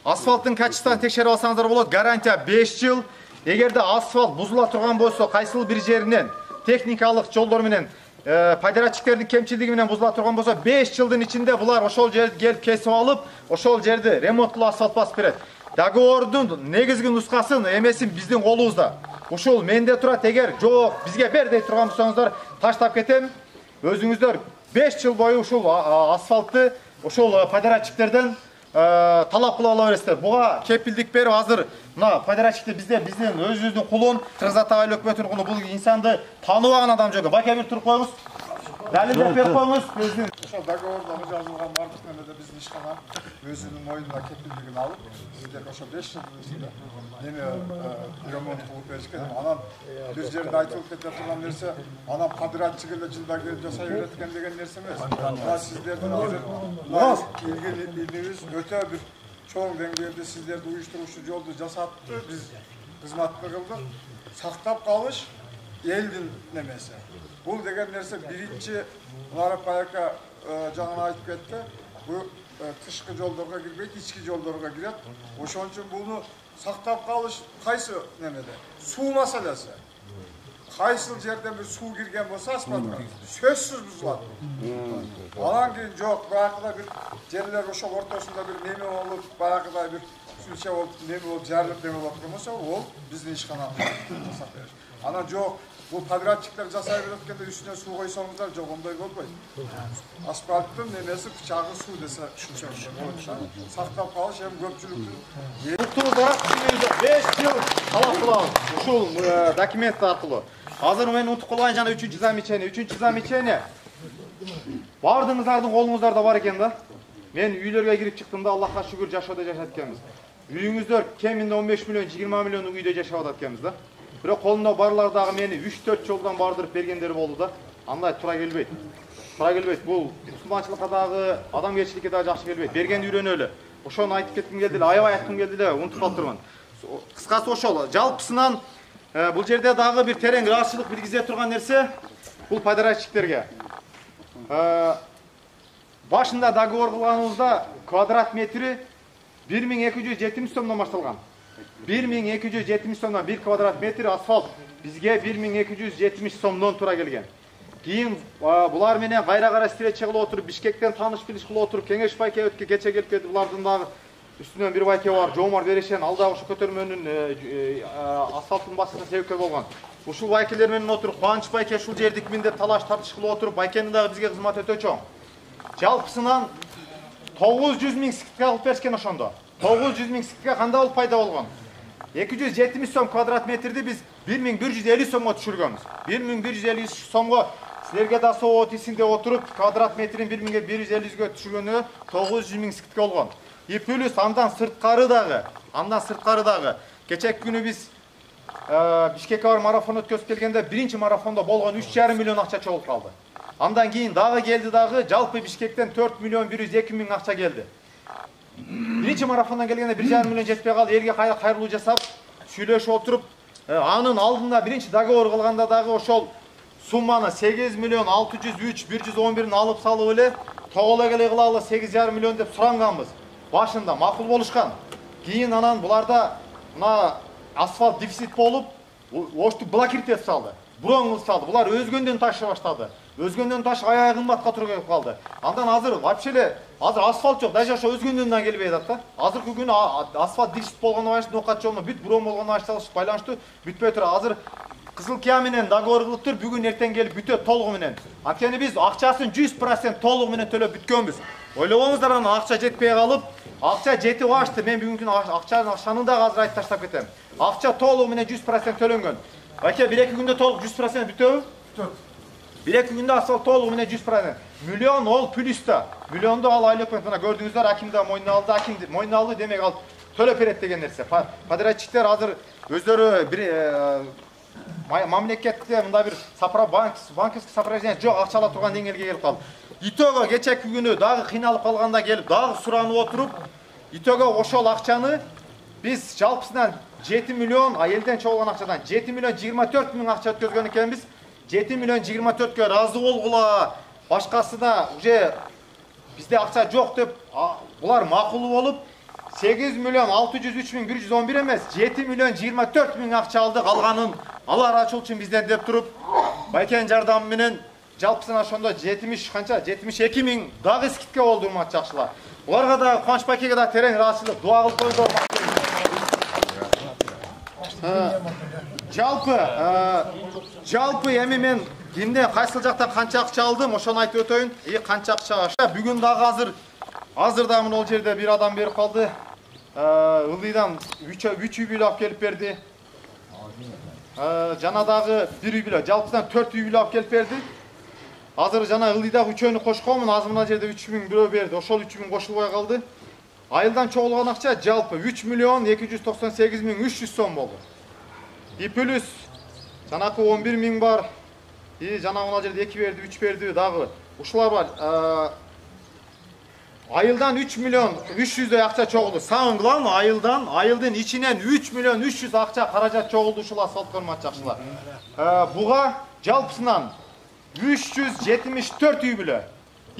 Асфальттын качествосун текшерип алсаңыздар болот. Гарантия 5 жыл. Эгерде асфальт бузула турган болсо, кайсыл бир жеринен техникалык жолдор менен подрядчиктердин кемчилдиги менен бузула турган болсо, 5 жылдын ичинде булар ошол жерди келип кесип алып, ошол жерди ремонттулуп асфальт басып берет. Договордун негизги нускасын эмесин биздин колубузда. Ушул менде турат, эгер жок бизге бер дей турган болсоңуздар, таштап кетем. Өзүңүздөр 5 жыл бою ушул асфальтты ушул подрядчиктерден талап кыла ала бересиздер. Буга кепилдик берип азыр мына подрядчиктер биздин өзүбүздүн кулун, Кыргыз Ата айыл өкмөтүнүн кулу, бул инсанды тааныбаган адам жок. Бака бир туруп коюңуз. Далилдеп берип коюңуз. Ошол договордо жазылган бардык нерсе биздин ишкана өзүнүн моюнуна кепилдигин алып, сиздерге ошо 5 жылдын ичинде эми ремонт кылып беришкен. Анан бир жерде айтылып кете турган нерсе, анан подрядчик эле жылда келип жасай берет экен деген нерсе эмес. Мына сиздердин азыр илибиз өтө бир чоң деңгээлде сиздерди уюштуруучу жолду жасатты, биз кызматты кылдык. Сактап калыш elдің немесі. Бұл деген нәрсе бірінші Марап Баяка жаңа айтып кетті. Бұл тышқы жолдарға кірмейді, ішкі жолдарға кіреді. Ошон үчүн бұны сақтап қалыш қайсы немеде? Су маселесі. Қайсыл жерден бір су кірген болса аспанға сөзсіз бұзылады. Алан кейін жоқ, баяғыда бір жерлер ошол ортасында бір неме болып, баяғыда бір сүлше болып, неме болып, жарылып неме болып тұрмаса, ол біздің ешқанамыз жасап береді. Ана жоқ, бұл подрядчиктер жасай береткенде үстіне су қойсаңыздар, жоқ, ондай болмайды. Асфальттың немесі пышағы су десе сақтап қалыш, hem көпчүлүктүн. Туктугузда 5 жыл талап кылабыз. Ушул документ аркылуу. Азыр мен унутуп калган жана 3-чү замечание. 3-чү замечание. Бардыңыздардын колуңуздарда бар экен да. Мен үйлөргө кирип чыктым да, Аллахка шүгүр жашоодо жашап экенбиз. Үйүңүздөр кеминде 15 миллион, 20 миллиондук үйдө жашап атат экенбиз да. Бирок колунда барлар дагы мени 3-4 жолдон бардырып бергендер болду да. Андай тура келбейт. Тура келбейт. Бул мусулманчылыкка дагы, адамгерчиликке дагы жакшы келбейт. Бергенди үйрөнөлү. Ошону айтып кетким келди эле, аябай айткым келди эле, унутуп калыптырмын. Кыскасы ошол, жалпысынан бул жерде дагы бир терең ыраазычылык билгизе турган нерсе бул подрядчиктерге. Башында договор кылганыбызда квадрат метри 1270 сомдон башталган. 1270 сомдон 1 квадрат метр асфальт бизге 1270 сомдон тура келген. Кийин булар менен кайра встреча кылып отуруп, Бишкектен тааныш билиш кылып отуруп, Кеңеш байке өткө кече келип кетип, булардын дагы үстүнөн бир байке бар, Жомар Берешен, ал дагы ушу көтөрмөнүн асфальттын басына себепкер болгон. Ушул байкелер менен отуруп, Кубаныч байке ушул жерди кимде талаш тартыш кылып отуруп, байкенин дагы бизге кызмат өтө чоң. Жалпысынан 900 миң скидка кылып беришкен ошондо. 900 миң скидка кандай болуп пайда болгон? 270 сом квадрат метрди биз 1150 сомго түшүргөнбүз. 1150 сомго силерге да соо тисинде отуруп, квадрат метрин 1150-ге түшүргөнү 900 миң скидка болгон. И плюс андан сырткары дагы, кечеки күнү биз Бишкекке бар марафон өткөзүп келгенде, биринчи марафондо болгон 3,5 миллион акча чогулуп калды. Андан кийин дагы келди дагы, жалпы Бишкектен 4 миллион 102 миң акча келди. Биринчи марафондан келгенде 1,5 миллион жетпей калды, элге кайрылуу жасап, сүйлөшүп отуруп, анын алдында биринчи договор кылганда дагы ошол сумманы 8 миллион 603 111-ин алып салып эле, тоголо келе кылалы 8,5 миллион деп суранганбыз. Башында макул болушкан. Кийин анан буларда мына асфальт дефицит болуп, ошту блокировать салды. Бурон салды. Булар өзгөндөн ташы баштады. Өзгөндөн таш аябай кымбатка турган келип калды. Андан азыр вообще эле асфальт жок, даже ошо өзгөндөн да келбей атат да. Азыркы күнү асфальт дефицит болгону менен нокат жолуна бүт бурон болгону байланыштуу бүтпөй тура. Азыр Кызыл Кия менен договор кылыптыр, бүгүн эртең келип бүтөт толугу менен. Анткени биз акчасын 100% толугу менен төлөп бүткөнбүз. Ойлобоңуздар, анан акча жетпей калып, акча жетип ашты. Мен бүгүнкү акчанын дагы азыр айтып таштап кетем. Акча толугу менен 100% төлөнгөн. Байке 1-2 күндө толук 100% бүтөбү? Бүтөт. 1-2 күндө асфальт толугу менен 100%. Миллион ол плюста. Миллионду ал айлап мына көрдүңүздөр, аким да мойнуна алды, аким мойнуна алды, демек ал төлөп берет деген нерсе. Подрядчиктер азыр өздөрү бир мамлекетте мындай бир банковский сопровождение жок, акчалап турган деңгээлге келип калды. Итого кечеки күнү дагы кыйналып калганда келип, дагы суранып отуруп, итого ошол акчаны биз жалпысынан 7 миллион, элден чогулган акчадан 7 миллион 24 миң акча өткөзгөн экенбиз. 7 миллион 24-кө разы болгула. Башкасы да уже бизде акча жок деп, булар макул болуп, 8 миллион 603 миң 111 эмес, 7 миллион 24 миң акча алды. Калганын алар ачыл үчүн бизден деп туруп, байкенин жардамы менен жалпысынан ошондо 72 миң дагы скидка болду, урматтуу жакшылар. Буларга да Кубаныч байкеге да терең ыраазычылык, дуа кылып коюңуздар. Жалпы эми мен кимден кайсыл жактан канча акча алдым, ошону айтып өтөйүн. Канча акча? Бүгүн дагы азыр да мына жерде бир адам берип калды. Ылдыйдан 3 үй бүлө келип берди. Жана дагы 1 үй бүлө, жалпысынан 4 үй бүлө келип берди. Азыр жана Ылдыйдагы 3-өөнү кошконмун, азыр мына жерде 3 миң бирөө берди. Ошол 3 миң кошулбай калды. Айылдан чогулган акча жалпы 3 миллион 298 миң 300 сом болду. И плюс жанакы 11 миң бар. И жана мына жерде 2 берди, 3 берди дагы. Ушулар бар. Ayıldan 3 milyon 300'de akça çoğuldu. Sağın kılan ayıldan içinen 3 milyon 300 akça karajat çoğuldu uşul asfalt görmeyecekşilar. Buğa jalpısından 374 üy bile.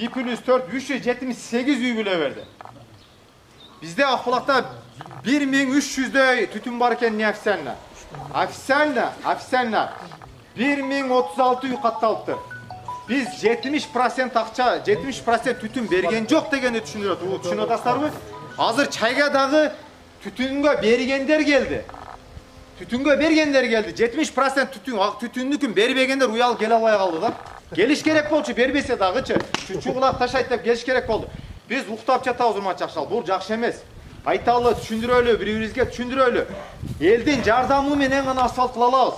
2+4 378 üy bile verdi. Bizde Akbulak'ta 1300'de tütün varken ne ofisyalna 1036 üy kattaldı. Biz 70% akça, 70% tütün bergen yok degeni düşünüyoruz. Düşünüyorlar mı? Hazır çayga dağı tütünge bergenler geldi. 70% tütünlükün berbegenler uyal gel alaya kaldı da. Geliş gerek bolçu, berbese dağıçı. Şu kulak taşayt dep geliş gerek boldu. Biz uktap çata uzurmat jakşal. Bu jakşı emes. Айталы түшүндүрөлү, бири-бирибизге түшүндүрөлү. Элдин жардамы менен гана асфальт кыла алабыз.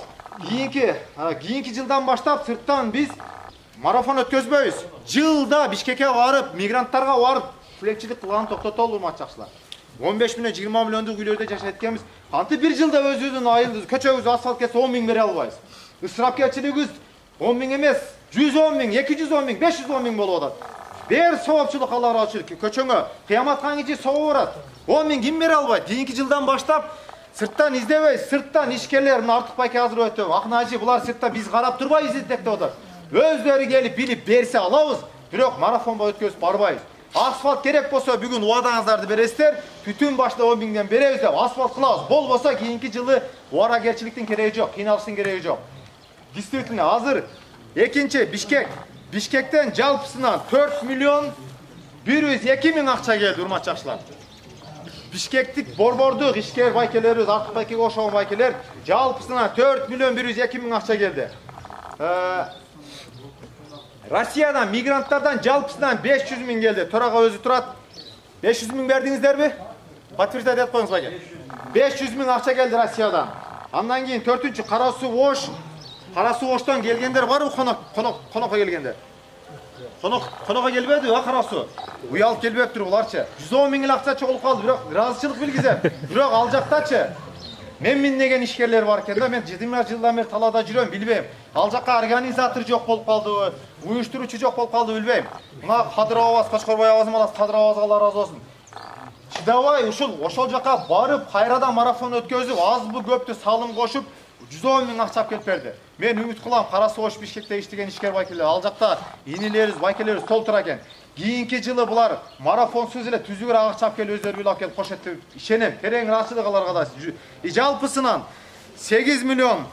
Кийинки жылдан баштап сырттан биз марафон өткөзбөйбүз. Жылда Бишкекке барып, мигранттарга барып, флекчилик кылган токтотолу урматчакчылар. 15 миллион 20 миллиондук үйлөрдө жашайт экенбиз. Кантип бир жылда өзүбүздүн айылыбыз, көчөгүбүз асфальт кетсе 10 миң бере албайбыз. Ысырапкерчилигибиз 10 миң эмес, 110 миң, 210 миң, 510 миң болуп атат. Бер соопчулук аларачылык көчөңө кыяматка кийин соо барат. 10 миң ким бере албайт? Кийинки жылдан баштап сырттан издебей, сырттан ишкерлер мына артык байке азыр өтөп, Акнажи булар сыртта биз карап турбай издеттек деп атат. Өздөрү келип билип берсе алабыз, бирок марафон боюп өткөзүп барбайбыз. Асфальт керек болсо бүгүн убадаңыздарды бересиздер, түтүн башта 10 миңден беребиз деп асфальт кылабыз. Болбосо кийинки жылы убарагерчиликтин кереги жок, кыйналыштын кереги жок. Действительно, азыр экинчи Бишкектен жалпысынан 4 миллион 102 миң акча келди, урматчакчылар. Бишкектик борбордук ишкер байкелерибиз, артык байкеге окшогон байкелер жалпысынан 4 миллион 102 миң акча келди. Россиядан мигранттардан жалпысынан 500 миң келди. Төрага өзү турат. 500 миң бердиңиздерби? Подтверждать этип коюңуз байке. 500 миң акча келди Россиядан. Андан кийин 4-чү Кара Суу Оштон келгендер барбы? Конокко келгендер. Конокко келбеди, Кара Суу. Уялып келбептир буларчы. 110 миң акча чогулуп калды, бирок ыраазычылык билгизем. Бирок ал жактачы мен деген ишкерлер бар экен да, мен 20 жылдан бери талаада жүрөм, билбейм. Ал жакка организатор жок болуп калдыбы, уюштуруучу жок болуп калды, билбейм. Мына Кадыр Абаз, Кочкорбой Абазым алат, Кадыр Абазга Алла разы болсун. Чыдабай ошол жака барып, кайрадан марафон өткөзүп, азбы көптү салым кошуп, 110 миң акча келип берди. Мен үмүт кылам, Кара Суу Бишкекте иштеген ишкер байкелер, ал жакта инилерибиз, байкелерибиз толтура экен. Кийинки жылы булар марафонсуз эле түзүгөр акча алып келип өздөрү алып келип кошет деп ишенем. Терең ыраазычылык аларга да. Жалпысынан 8 миллион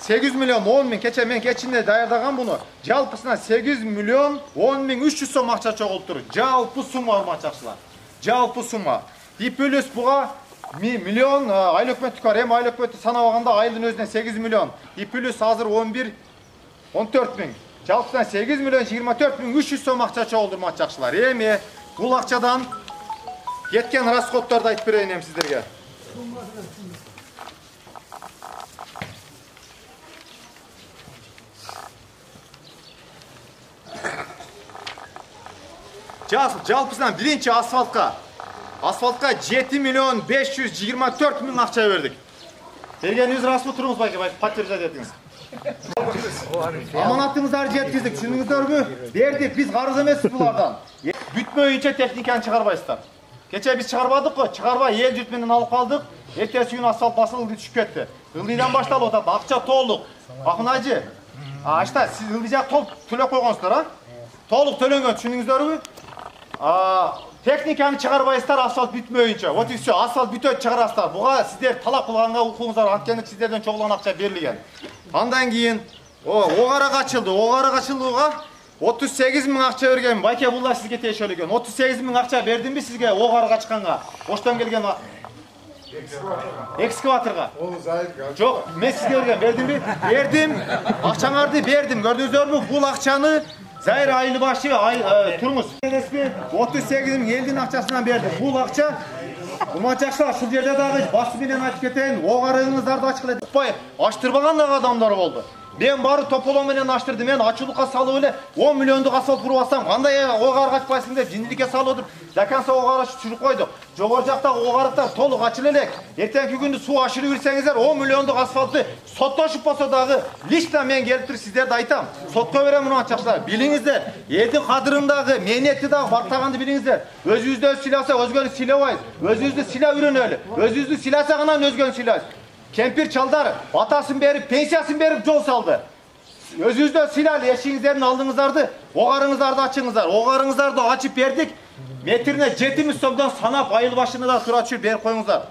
10 миң, кече мен кечинде даярдаган буну. Жалпысынан 8 миллион 10 миң 300 сом акча чогултур. Жалпы сумма урматчакчылар. Жалпы сумма. Плюс буга миллион айыл өкмөттүк бар. Эми айыл өкмөттү санабаганда айылдын өзүнөн 8 миллион. Плюс азыр 14 миң. Жалпысынан 8 миллион 24 миң 300 сом акча чогултурмак жакшылар. Эми бул акчадан кеткен расходдорду айтып берейин эми сиздерге. Жалпысынан биринчи асфалтка 7 миллион 524 миң акча бердик. Бергенибиз расмы туруңуз байке, подтверждать этиңиз. Аманатыңыздарды жеткиздик, түшүндүңүздөрбү? Бердик, биз карыз эмеспиз булардан. Бүтмөйүнчө техниканы чыгарбайсыздар. Кече биз чыгарбадыкпы? Чыгарбай эл журт менен алып калдык. Эртеси күнү асфальт басылып түшүп кетти. Ылдыйдан башталып атат, акча толук. Акнажи, ашта сиз ылдый жак толук төлөп койгонсуздар, а? Толук төлөнгөн, түшүндүңүздөрбү? Техниканы чыгарбайсыздар, асфальт бүтмөйүнчө. Вот и все, асфальт бүтөт чыгарасыздар. Буга сиздер талап кылганга укуңуздар, анткени сиздерден чогулган акча берилген. Андан кийин огарак ачылдыга 38 миң акча берген. Байке булар сизге тиешелүү экен. 38 миң акча бердимби сизге огарак ачканга? Оштон келген экскаваторга. Жок, мен сизге бердимби? Бердим. Акчаңарды бердим. Көрдүңүздөрбү? Бул акчаны Зайыр айыл башы, туруңуз. 38 миң элдин акчасынан берди. Бул акча, умачакчылар, ушул жерде дагы басы менен айтып кетейин, огарыңыздарды ачкылап, аштырбаган дагы адамдар болду. Ben bары тополоң менен аштырдым. Мен ачуулукка салып эле 10 миллиондук асфальт куруп алсам, кандай огарга ачпайсың деп жиндиликке салып отуруп, заканса огарга түшүрүп койдук. Жогору жактагы огарыктар толук ачыла элек. Эртеңки күндү суу ашырып ирсеңиздер, 10 миллиондук асфальтты соттошуп болсо дагы лично мен келип туруп сиздерди айтам. Сотко берем муну ачаклар. Билиңиздер, элдин кадырындагы, мээнетти дагы бактаганды билиңиздер. Өзүбүздү сыйласа өзгөнү сыйлабайбыз. Өзүбүздү сыйлап үйрөнөлү. Өзүбүздү сыйласа гана өзгөнү сыйлайбыз. Кемпир чалдар батасын берип, пенсиясын берип жол салды. Өзүбүздө сыйлайлы, эшигиңиздердин алдыңыздарды, огарыңыздарды ачыңыздар. Огарыңыздарды ачып бердик. Метрине 700 сомдон санап айыл башына да тура түшүрүп берип коюңуздар.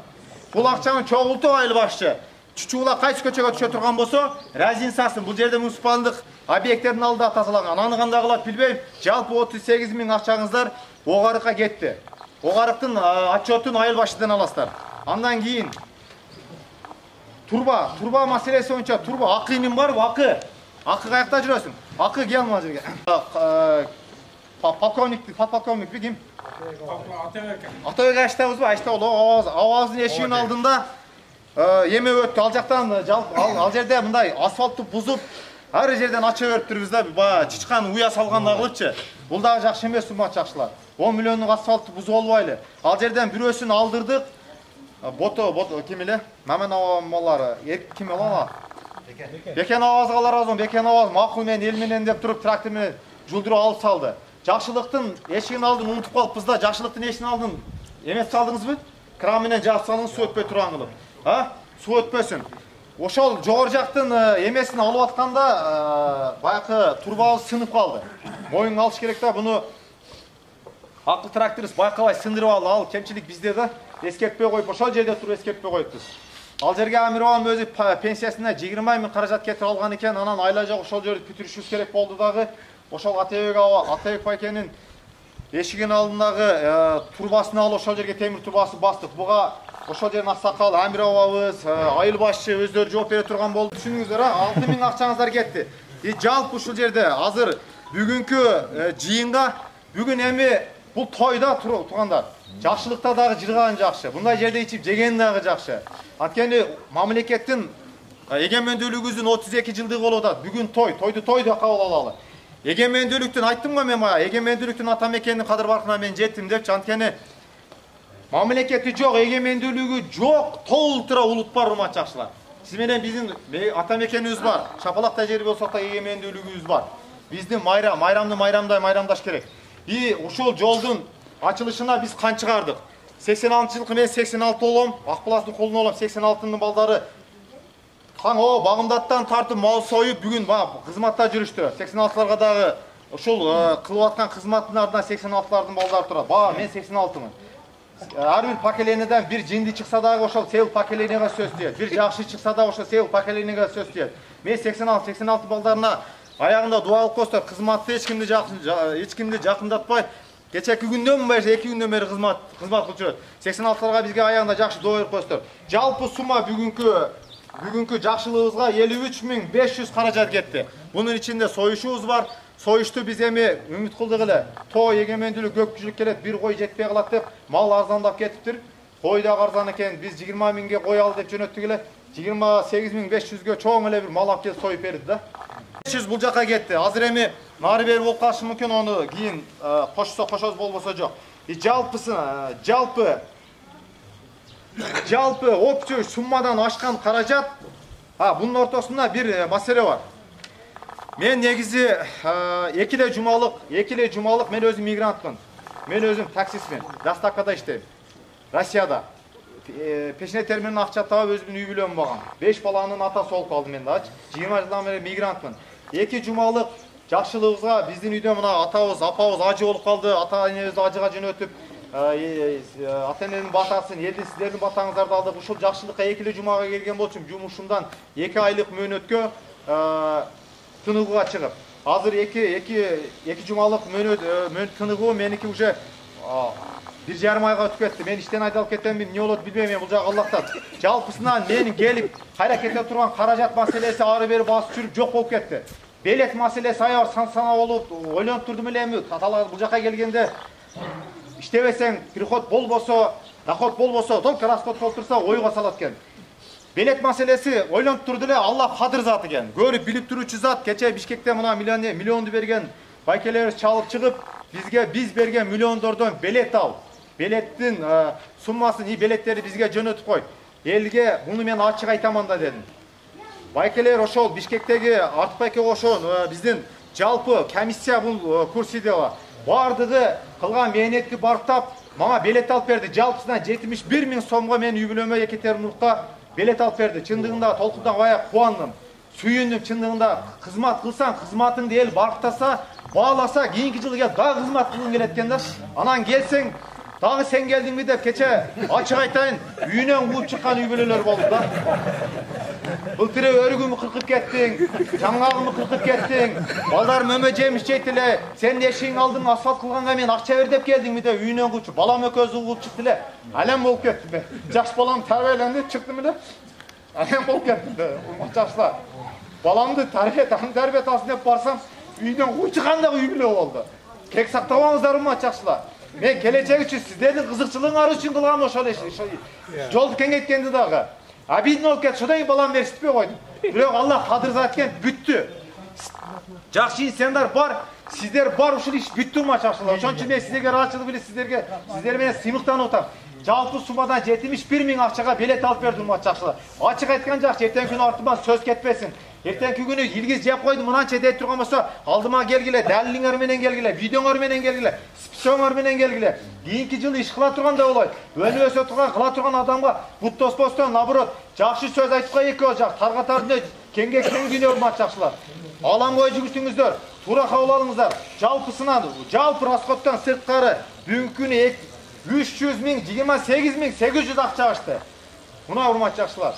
Бул акчанын чогулту айыл башчы. Чучуула кайсы көчөгө түшө турган болсо, разницасын бул жерде муниципалдык объекттердин алдында тазаланган. Аны кандай кылат билбейм. Жалпы 38 000 акчаңыздар огарыкка кетти. Огарыктын отчетун айыл башыдан аласыздар. Андан кийин турба маселеси боюнча турба акынын барбы? Акы каякта жүрөсүң? Акы кел мына жерге. Подполковник ким? Атабек аштабызбы? Ашта ол аваздын эшигинин алдында эме өттү. Ал жактан ал жерде мындай асфальтты бузуп, ар жерден ача берип турбуз да, баягы чычкан уя салгандай кылыпчы. Бул дагы жакшы эмес умачакчылар. 10 миллиондук асфальтты бузуп албайлы. Ал жерден бирөөсүн алдырдык. Бото ким эле? Маман маллары. Ким эле? Бекен авазга разы, Бекен аваз макул менен эл менен деп туруп трактор менен жулдуруп алып салды. Жакшылыктын эшигин алдын унутуп калыппыз да, жакшылыктын эшигин алдын эмес салдыңызбы? Кран менен жаап салыңыз, суу өтпөй турган кылып. Суу өтпөсүн. Ошол жогору жактын эмесин алып атканда баягы турбабыз сынып калды. Моюнга алыш керек да, буну акыл тракторист байкабай сындырып алды. Ал кемчилик бизде да. Эскертпей коюп, ошол жерде туруп эскертпей коюппуз. Ал жерге Амирован өзү пенсиясына 20 000 каражат кетирип алган экен, анан айла жок ошол жерди бүтүрүшүбүз керек болду дагы. Ошол Атебек байкенин эшигинин алдындагы турбасын алып ошол жерге темир турбасы бастык. Буга ошол жердин аксакалы Амировабыз, айыл башчы өздөрү жооп бере турган болду. Түшүнүңүздөр, 6 000 акчаңыздар кетти. Жалпы ушул жерде азыр бүгүнкү жыйынга бүгүн эми бул тойда тургандар. Жакшылыкта дагы жырган жакшы. Мындай жерде ичип жеген дагы жакшы. Анткени мамлекеттин эгемендүүлүгүбүздүн 32 жылдыгы болуп атат. Бүгүн тойду деп кабыл алалы. Эгемендүүлүктүн айттым го мен бая, эгемендүүлүктүн ата мекенинин кадыр баркына мен жеттим депчи. Анткени мамлекети жок, эгемендүүлүгү жок, толтура улут бар урматчакчылар. Сиз менен биздин ата мекенибиз бар. Шапалактай жери болсо да эгемендүүлүгүбүз бар. Биздин майрамдаш керек. И ушул жолдун ачылышына биз кан чыгардык. 86-жылкы мен 86 болом, Акбулаттын колуна болом, 86-нын балдары багымдаттан тартып мал союп бүгүн кызматта жүрүштү. 86-ларга дагы ушул кылып аткан кызматтын артынан 86-лардын балдары турат. Мен 86-мын. Ар бир поколенияден бир жинди чыкса дагы ошол сел поколенияга сөз тиет. Бир жакшы чыкса да ошол сел поколенияга сөз тиет. Мен 86 балдарына аягында дуа кылып коюңуздар, кызматты эч кимди жакындатпай, кечеки күндөн бери 2 күндөн бери кызмат кылып жүрөт. 86-ларга бизге аягында жакшы дуа берип коюңуздар. Жалпы сума бүгүнкү жакшылыгыбызга 53 500 каражат кетти. Бунун ичинде союшубуз бар. Союшту биз эми үмүт кылдык эле. Той эгемендүүлүк көпчүлүк келет, бир кой жетпей калат деп мал арзандап кетиптир. Кой да арзан экен. Биз 20 000ге кой ал деп жөнөттүк эле. 28 500ге чоң эле бир мал алып келип союп берди да. 500 бул жака кетти. Азыр эми нары бери болуп калышы мүмкүн, аны кийин кошосу болбосо жок. Жалпы опчу суммадан ашкан каражат, бунун ортосунда бир маселе бар. Мен негизи экиле жумалык мен өзүм мигрантмын. Мен өзүм таксистмин. Доставкада иштейм. Россияда. Пешне терминин акча таап өзүмдүн үй бүлөм болгон. 5 баланын атасы болуп калдым мен дагы. 20 жылдан бери мигрантмын. 2 жумалык жакшылыгыбызга биздин үйдө мына атабыз, апабыз ажы болуп калды. Ата энебизди ажыга жөнөтүп, ата эненин батасын, элдин сиздердин батаңыздарды алдык. Ушул жакшылыкка экиле жумага келген болчумун. Жумушумдан 2 айлык мөөнөткө тыныгууга чыгып. Азыр 2 жумалык мөөнөт тыныгуу меники уже 1,5 айга өтүп кетти. Мен иштен айдалып кетемби, эмне болот билбейм, бул жагы Аллахтан. Жалпысынан менин келип кайра кете турган каражат маселеси ары бери басып жүрүп жок болуп кетти. Белет маселеси аябай сан-сана болуп, ойлонуп турдум эле, бул жака келгенде иштебесең, приход болбосо, доход болбосо, только расход болуп турса ойго салат экен. Belet maselesi ойлonуп турду эле, Allah кадыр зат экен. Көрүп билип туручу зат. Кече Бишкекте мына миллионду берген байкелерибиз чалып чыгып, биз берген миллиондордон белет ал. Белеттин суммасын, белеттерди бизге жөнөтүп кой. Элге муну мен ачык айтаман да дедим. Байкелер ошол Бишкектеги Артбайке ошон биздин жалпы комиссия бул курсидева бардыгы кылган мээнетти барктап мага белет алып берди. Жалпысынан 71 000 сомго мен юбилейме Екатеринбургка белет алып берди. Чындыгында толкундан бая кубандым. Сүйүндүм чындыгында кызмат кылсаң, кызматыңды эл барктаса, бааласа, кийинки жылы кел дагы кызмат кылгың келет экен да. Анан келсең, дагы сен келдиңби деп кече ачык айтайын, үйүнөн кууп чыккан үй-бүлөлөр болду да. Былтыры өрүгүмү кыркып кеттиң, жаңгагымы кыркып кеттиң, балдар мөмө жемиш жейт эле, сен эшигиң алдың асфальт кылганга мен акча бер деп келдиңби деп үйүнөн куучу, балам экөөбүз кууп чыкты эле. Алем болуп кеттим мен. Жаш балам тарбияленди, чыктым эле. Алем болуп кеттим да. Жаштар. Баламды тарбия тасын деп барсам, үйдөн кууп чыкканда үй-бүлө болду. Кек сактабаңыздар жакшылар. Мен келечек үчүн сиздердин кызыкчылыгыңар үчүн кылгам ошол жолду кеңейткенди дагы. Обидно болуп кетти, шодан балам беришпей койдум. Бирок Аллах кадыр зат экен, бүттү. Жакшы инсандар бар, сиздер бар, ушул иш бүттү жакшылар. Ошон үчүн мен сиздерге ыраазычылык билдирип, сиздер менен сыймыктанып атам. Жалпы суммадан 71 000 акчага белет алып бердим жакшылар. Ачык айткан жакшы, эртеңки күнү артыман сөз кетпесин. Эртеңки күнү илгиз жеп койдум, мынанча дейт турган болсо, алдыма келгиле, далилиңер менен келгиле, видеоңор менен келгиле, списоңор менен келгиле. Кийинки жылы иш кыла турганда болот. Өнү өсө турган, кыла турган адамга бут тоспостон, наоборот, жакшы сөз айтып кой экөө жак, таргатарды кеңге кең дүйнө жакшылар. Алаңга жүгүрсүңүздөр, туура кабыл алыңыздар. Жалпысынан, жалпы расходтон сырткары бүгүнкү күнү 300 000, 28 800 акча ашты. Мына урматтуу жакшылар.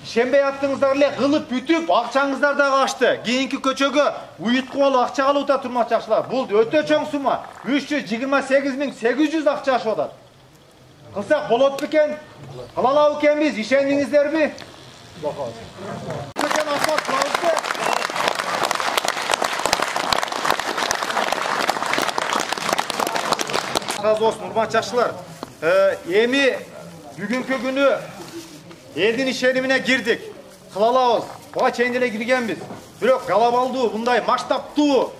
Шембей аттыңыздар эле кылып бүтүп, акчаңыздар дагы ашты. Кийинки көчөгө уютку болуп акча алып атат урматтуу жакшылар. Бул өтө чоң сумма. 328 800 акча ашып атат. Кылсак болот бекен? Кыла алабы экенбиз? Ишендиңиздерби? Көчөнү асфальт кылабызбы? Разы болсын, урматтуу жакшылар. Эми бүгүнкү күнү элдин ишенимине кирдик. Кыла алабыз. Буга чейин деле киргенбиз. Бирок глобалдуу, мындай масштабтуу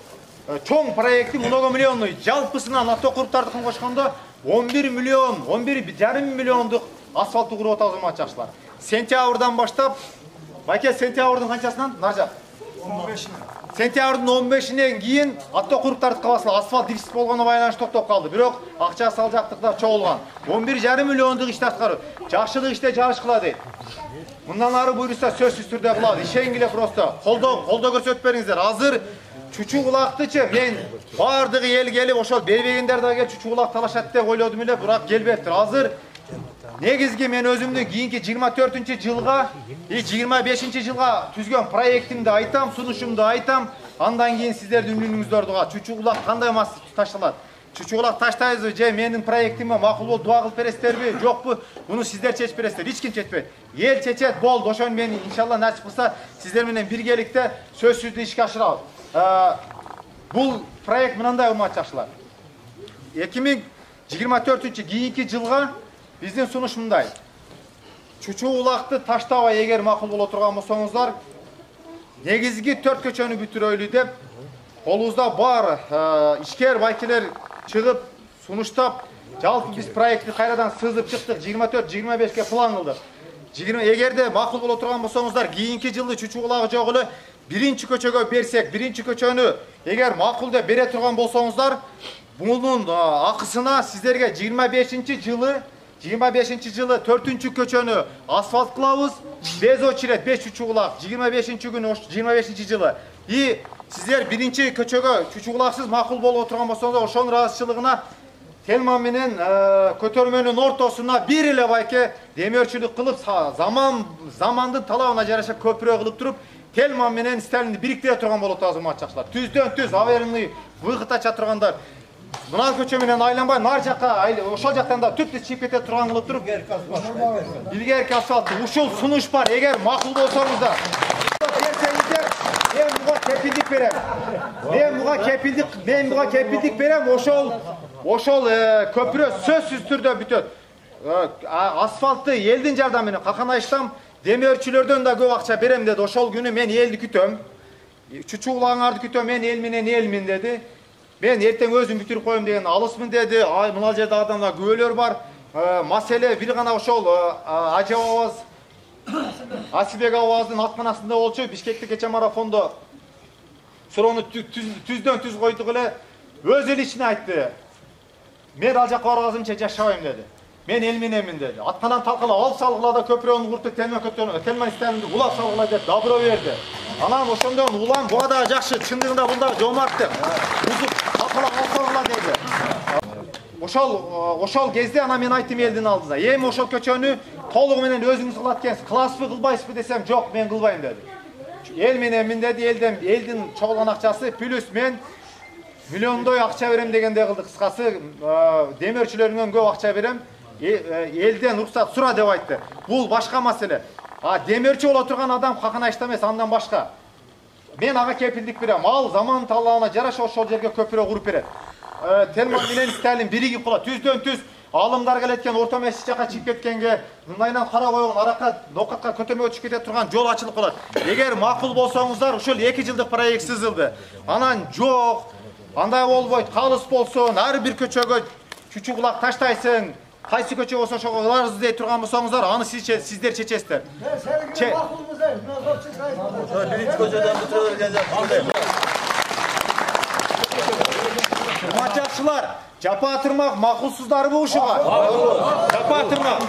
чоң проекти много миллионный жалпысынан автокуруптардыкын кошкондо 11 миллион, 11,5 миллиондук асфальтты куруп атабыз урматтуу жакшылар. Сентябрдан баштап, байке сентябрдын канчасынан? Наржак. 15-ине. Сентябрдын 15-инен кийин автокуруптарды кабасылар асфальт дефицит болгону байланыштуу токтоп калды. Бирок акча салжактыкта чогулган. 11,5 миллиондук ишти аткарып, жакшылык иште жарыш кыла дейт. Мындан ары буйруса сөзсүз түрдө кылат. Ишенгиле просто. Колдоо көрсөтүп бериңиздер. Азыр Чучу Булактычы мен бардыгы эл келип ошол бербегендер дагы келип Чучу Булак талашат деп ойлодум эле, бирок келбептир. Азыр негизги мен өзүмдүн кийинки 24-жылга, 25-жылга түзгөн проектимди айтам, сунушумду айтам. Андан кийин сиздердин үнүңүздөрдү угат. Чучу Булак кандай мас ташталат? Чучу Булак таштайбызбы же менин проектиме макул болуп дуа кылып бересиздерби, жокпу? Буну сиздер чечип бересиздер. Эч ким чечпейт. Эл чечет, болду. Ошон мен иншалла насип кылса сиздер менен биргеликте сөзсүздү ишке ашырабыз. Бул проект мынандай урматтуу жакшылар. 2024 кийинки жылга биздин сунуш мындай. Чучу Булакты таштабай эгер макул боло турган болсоңуздар, негизги 4 көчөнү бүтүрөйлү деп колубузда бар ишкер байкелер чыгып сунуштап, жалпы биз проектти кайрадан сызып чыктык, 24-25ке план кылдык. Эгерде макул боло турган болсоңуздар, кийинки жылы Чучу Булагы жок эле биринчи көчөгө берсек, биринчи көчөнү эгер макул деп бере турган болсоңуздар, бунун акысына сиздерге 25-жылы 4-чү көчөнү асфальт кылабыз, без очередь 5 Чучу Булак 25-күнү 25-жылы. И сиздер биринчи көчөгө Чучу Булаксыз макул боло турган болсоңуздар, ошонун ыраазычылыгына Телман менен көтөрмөнүн ортосуна бир эле байке демөөрчүлүк кылып, замандын талабына жараша көпүрө кылып туруп, Телман менен Сталинди бириктире турган болот азырмат жакшылар. Түздөн түз аверный выход ача тургандар. Мына көчө менен айланбай нар жакка, ошол жактан да түптү чыгып кете турган кылып туруп, илгерки асфальт, ушул сунуш бар. Эгер макул болсоңуздар, берсеңиздер, мен буга кепилдик берем. Мен буга кепилдик берем. Ошол көпүрө сөзсүз түрдө бүтөт. Асфальтты элдин жардамы менен калкан айштам Demirçilerden de köp akça berem dedi. Oşol günü men eldi kütöm. Çuçuğlaňardy kütöm, men el menen elmin dedi. Ben erteň özüm bitirip koyum degen alysmyn dedi. Ay mınal jerde adamlar göөлөр var. Masele bir gana oşol Aja Awaz Asibek Awaz'ın atmanasında bolçu Bişkekte geçen marafonda soronu tüzdön tüz koyduk ele öz el içine aytdı. Men alja korgazımça jaşabayım dedi. Men elmenemin dedi. Atmanan talkala al salgıla köprüğünü kurtup telman istelimdi ula salgıla dedi. Dabro verdi. Anam oşondan ulan bu da jakşı çındığında bunda jomarttı. Uzup talkala al salgıla dedi. Oşol gezde ana men aytım eldin aldığında. Em oşol köçönü toluğu menen özüňiz kılatken klaspı kılbaysızbı desem jok men kılbayım dedi. El menemin dedi eldin çoğulan akçası plus men milyondoy akça verem degende kıldı kıskası demirçilerinden köp akça verem elden ruhsat sura dep aytты. Bul başka mesele. Demirçi ola turgan adam hakına işlemez andan başka. Men aga kepildik berem. Al zaman talağına jaraşa oşol жерге köprü kurup beret. Telman bilen istelim birigi kula tüzdön tüz alımlar geletken orta mescid jaka çıkıp ketkenge mındaydan kara koygon araka nokatка көтөрмөгө чыгып кете турган жол ачылып калат. Эгер макул болсоңуздар ушул 2 жылдык проект сызылды. Анан жок, андай болбойт, калыс болсун, ар бир көчөгө чүчү кулак таштайсың. Кайсы көчө болсо ошого издей турган болсоңуздар, аны сиздер чечесиздер. Биринчи көчөдөн бүтүрөбүз. Maçakçılar, japa tırmak makulsuzları bu uşuğa. Japa tırmak.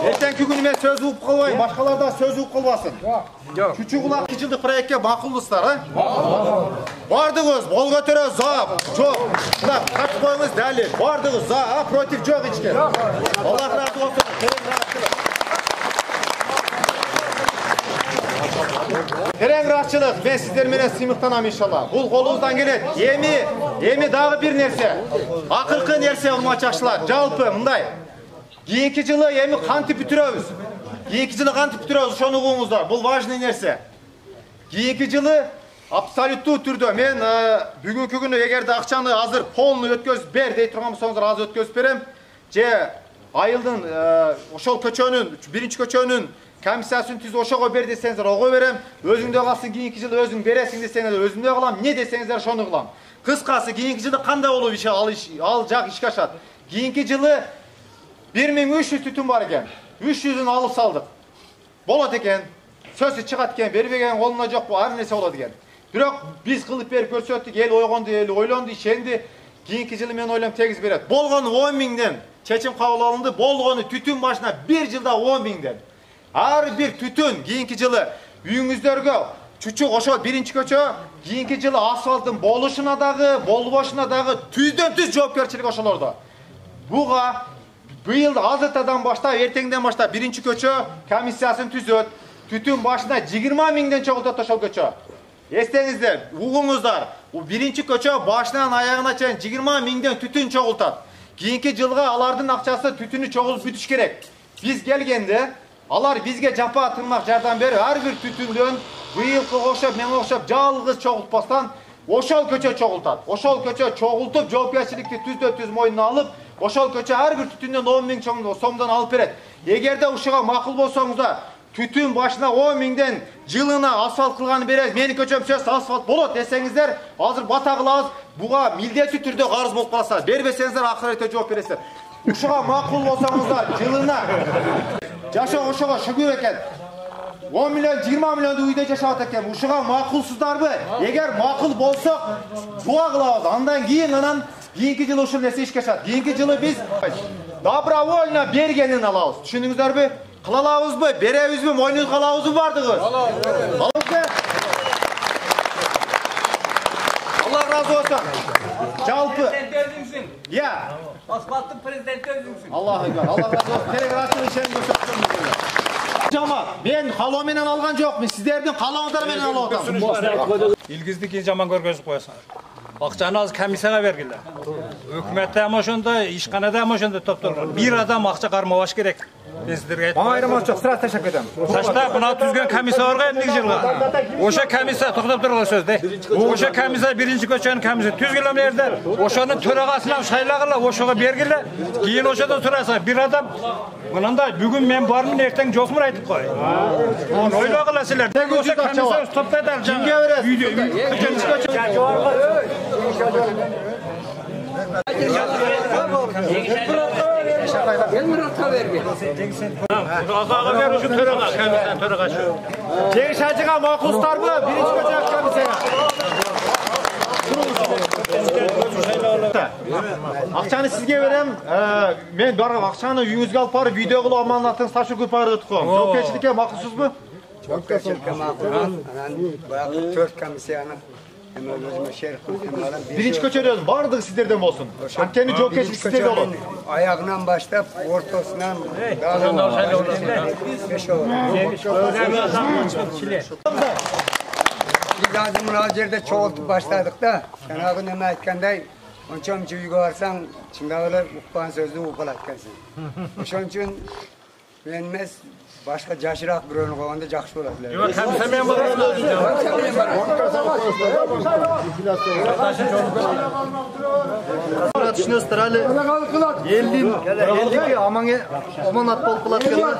Ertenki günü men söz uğup kalbayım, başkalardan söz uğup kalbasın. Küçük kulak 2 жылдык проектке makullıslar, ha? Bardınız, bol götürü, za, çok. Kulak, kaç koyunuz deli. Bardınız, za, protiv çok içken. Allah razı olsun. Tereň rahatçılık, ben sizler menen symyktanam inşallah. Bul kolunuzdan gelet. Emi dagı bir nerse. Akılkı nerse ulmaçakçılar. Jalpı mınday. Kийинки жылы emi kantip бүтүрөбүz. Kийинки жылы kantip бүтүрөbүz, ошону угуңуздар. Бул важный нерсе. Kийинки жылы абсолюттуу түрдө мен бүгүнкү күнү эгерде акчаны азыр полный өткөзүп бер дей турган болсоңуздар, азыр өткөзүп берем. Же айылдын ошол көчөнүн, биринчи көчөнүн комиссиясын түз ошого бер десеңиздер, ого берем. Өзүңдө калсын, кийинки жылы өзүң бересиң десеңиздер, өзүмдө кылам. Не десеңиздер, ошону кылам. Кыскасы, кийинки жылы кандай болуп ал жак ишке ашат. Кийинки жылы 1300 түтүн бар экен. 300'ün алып салдык. Болот экен. Сөзү чыгат экен, бербеген колуна жок, ар нерсе болот экен. Бирок биз кылып берип көрсөттүк, эл ойгонду, эл ойлонду, ишенди. Кийинки жылы мен ойлойм тегиз берет. Болгону 10 миңден чечим кабыл алынды. Болгону түтүн башына 1 жылда 10 миңден. Ар бир түтүн кийинки жылы үйүңүздөргө чучук ошол биринчи көчө кийинки жылы асфальттын болушуна дагы, болбошуна дагы түздөн түз жоопкерчилик ошолордо. Буга быйыл азыртадан баштап, эртеңден баштап биринчи көчө комиссиясын түзөт. Түтүн башына 20 миңден чогултат ошол көчө. Эстеңиздер, угуңуздар, биринчи көчө башынан аягына чейин 20 миңден түтүн чогултат. Кийинки жылга алардын акчасы түтүнү чогулуп бүтүш керек. Биз келгенде алар бизге жапа тырмак жардам берип, ар бир түтүндөн быйылкы окшоп, мен окшоп жалгыз чогултпастан ошол көчө чогултат. Ошол көчө чогултуп, жоопкерчиликти түздөн түз мойнуна алып, ошол көчө ар бир түтүндөн 10 миң сомдон алып берет. Эгерде ушуга макул болсоңуздар, түтүн башына 10 миңден жылына асфальт кылганы берет, менин көчөм сөз асфальт болот десеңиздер, азыр бата кылабыз, буга милдеттүү түрдө карыз болуп каласыздар. Бербесеңиздер акырет жооп бересиздер. Ушуга макул болсоңуздар, жылына жашоо ошого шүгүр экен. 10 миллион, 20 миллионду үйдө жашап экен. Ушуга макулсуздарбы? Эгер макул болсок, дуа кылабыз. Андан кийин кийинки жылы ушул нерсе ишке ашат. Кийинки жылы биз добровольно бергенин алабыз. Түшүндүңүздөрбү? Кыла алабызбы? Беребизби? Мойнубузга алабызбы бардыгыбыз? Алабыз. Allah razı olsun. Жалпы. Ya. Asfaltın prezidenti özüngsün. Allah'a emanet. Allah razı olsun. Telegrafçı işini gösterdim. Jama, men kaloo menen algan jokмун. Сиздердин калооңуздар менен алып атам. Илгизди жаман көргөзүп коесуңар. Акчаны азыр комиссияга бергиле. Өкмөттө ham ошондой, ишканада ham ошондой топтолгон. Бир адам акча кармабаш керек. Ben sizlerge aytып Bana ayırmaz çok, sıra teşekkür ederim. Saçta buna tüzgen komissiya var endigi жылга. Oşa komissiya to'xtab turgan so'zda. Oşa komissiya birinchi ko'chaning komissiyasi tuzgilamlarda oşanın төрағасынан шайлағыла, oşaga bergile. Keyin oşadan so'rasa bir adam bunanda bugun men bormын, ertang jo'qmir aytib qo'y. Onu o'ylag'ila sizlar. Oşa komissiya to'xtadi. Kimga Cengiz Hacı'ga makuslar mı? Birinci koca komisyaya. Akçanı sizge verem. Men barga akçanı uyingizge alıp barıp video kılıp amanatın saçı kopardı tutkun. Jo'pkechilikka makusuz mu? Jo'pkechilikka makusman. Bayağı 4 komissiyanın Birinci koçarıyoruz. Bardığı sizlerden olsun. Hakkeni çok geçmiş sizlerden olun. Ayağından başlayıp ortasından Biz azı münazirde çoğaltıp başladık da Cenab-ı Neme aytkanday onçam uyga varsan çındağılar uqqan sözü uqalatkansın. Oşon üçün menmez başka jaşırak birovni qo'yganda yaxshi bo'ladi. Yo'q, komissiya men bo'laman. Düşünüyorsunuz hali eldiki amanat bolup kılatkanlar.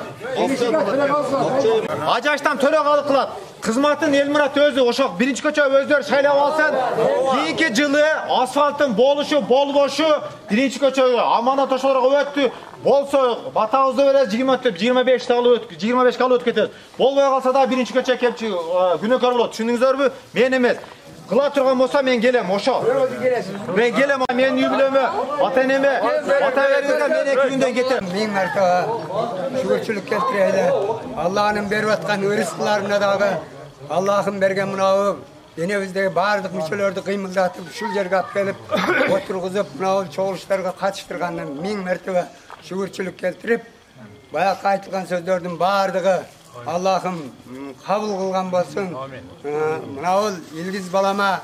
Ajaştan töreğalık kılat. Kızmatın Elmurat özü oşak birinci koça özler şaylap alsan keyinki жылы asfaltın boluşu bol boşu birinci koça amanat oşalarga öttü. Bolsa batağızda verez 25 kalı ötüp keteriz. Bolbay kalsa da birinci koça kelip günökör bolot. Düşündüңүздөр mü? Men emes. Kıla turgan bolsa men gelem oşa. Men gelem men yübülömü, ata eneme, ata vergende men 2 günden getem. Ming mertebe şükürçülük keltireydi. Allah'ın berip atkan rızıklarına dağı Allah'ın bergen mınağı denemizdeki bardık müçelerdi kıymıldatıp şu yerge ap gelip oturguzup mınağı çoğuluşlarga katıştırgandan ming mertebe şükürçülük keltirip bayağı kaytılgan sözlerдің bardığı Allah'ım kabul kılgan bolsun. Mınağı ilgiz balama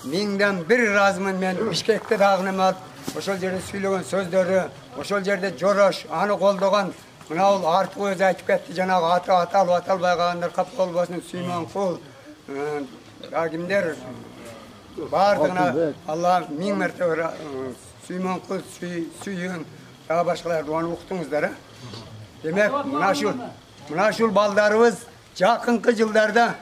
mingden bir razımın men Bişkek'te dağınım alıp oşol yerde söylеген sözleri oşol yerde joroş anı koldogan mınağı artık özü aytıp ketti janagı atalbay kalanlar kapı olbosun Süleyman Kul kimler bardığına Allah ming mertebe Süleyman Kul suyun daha başkalar onu uqtunuzlar. Demek mına şul baldarımız jakınкы жылдарда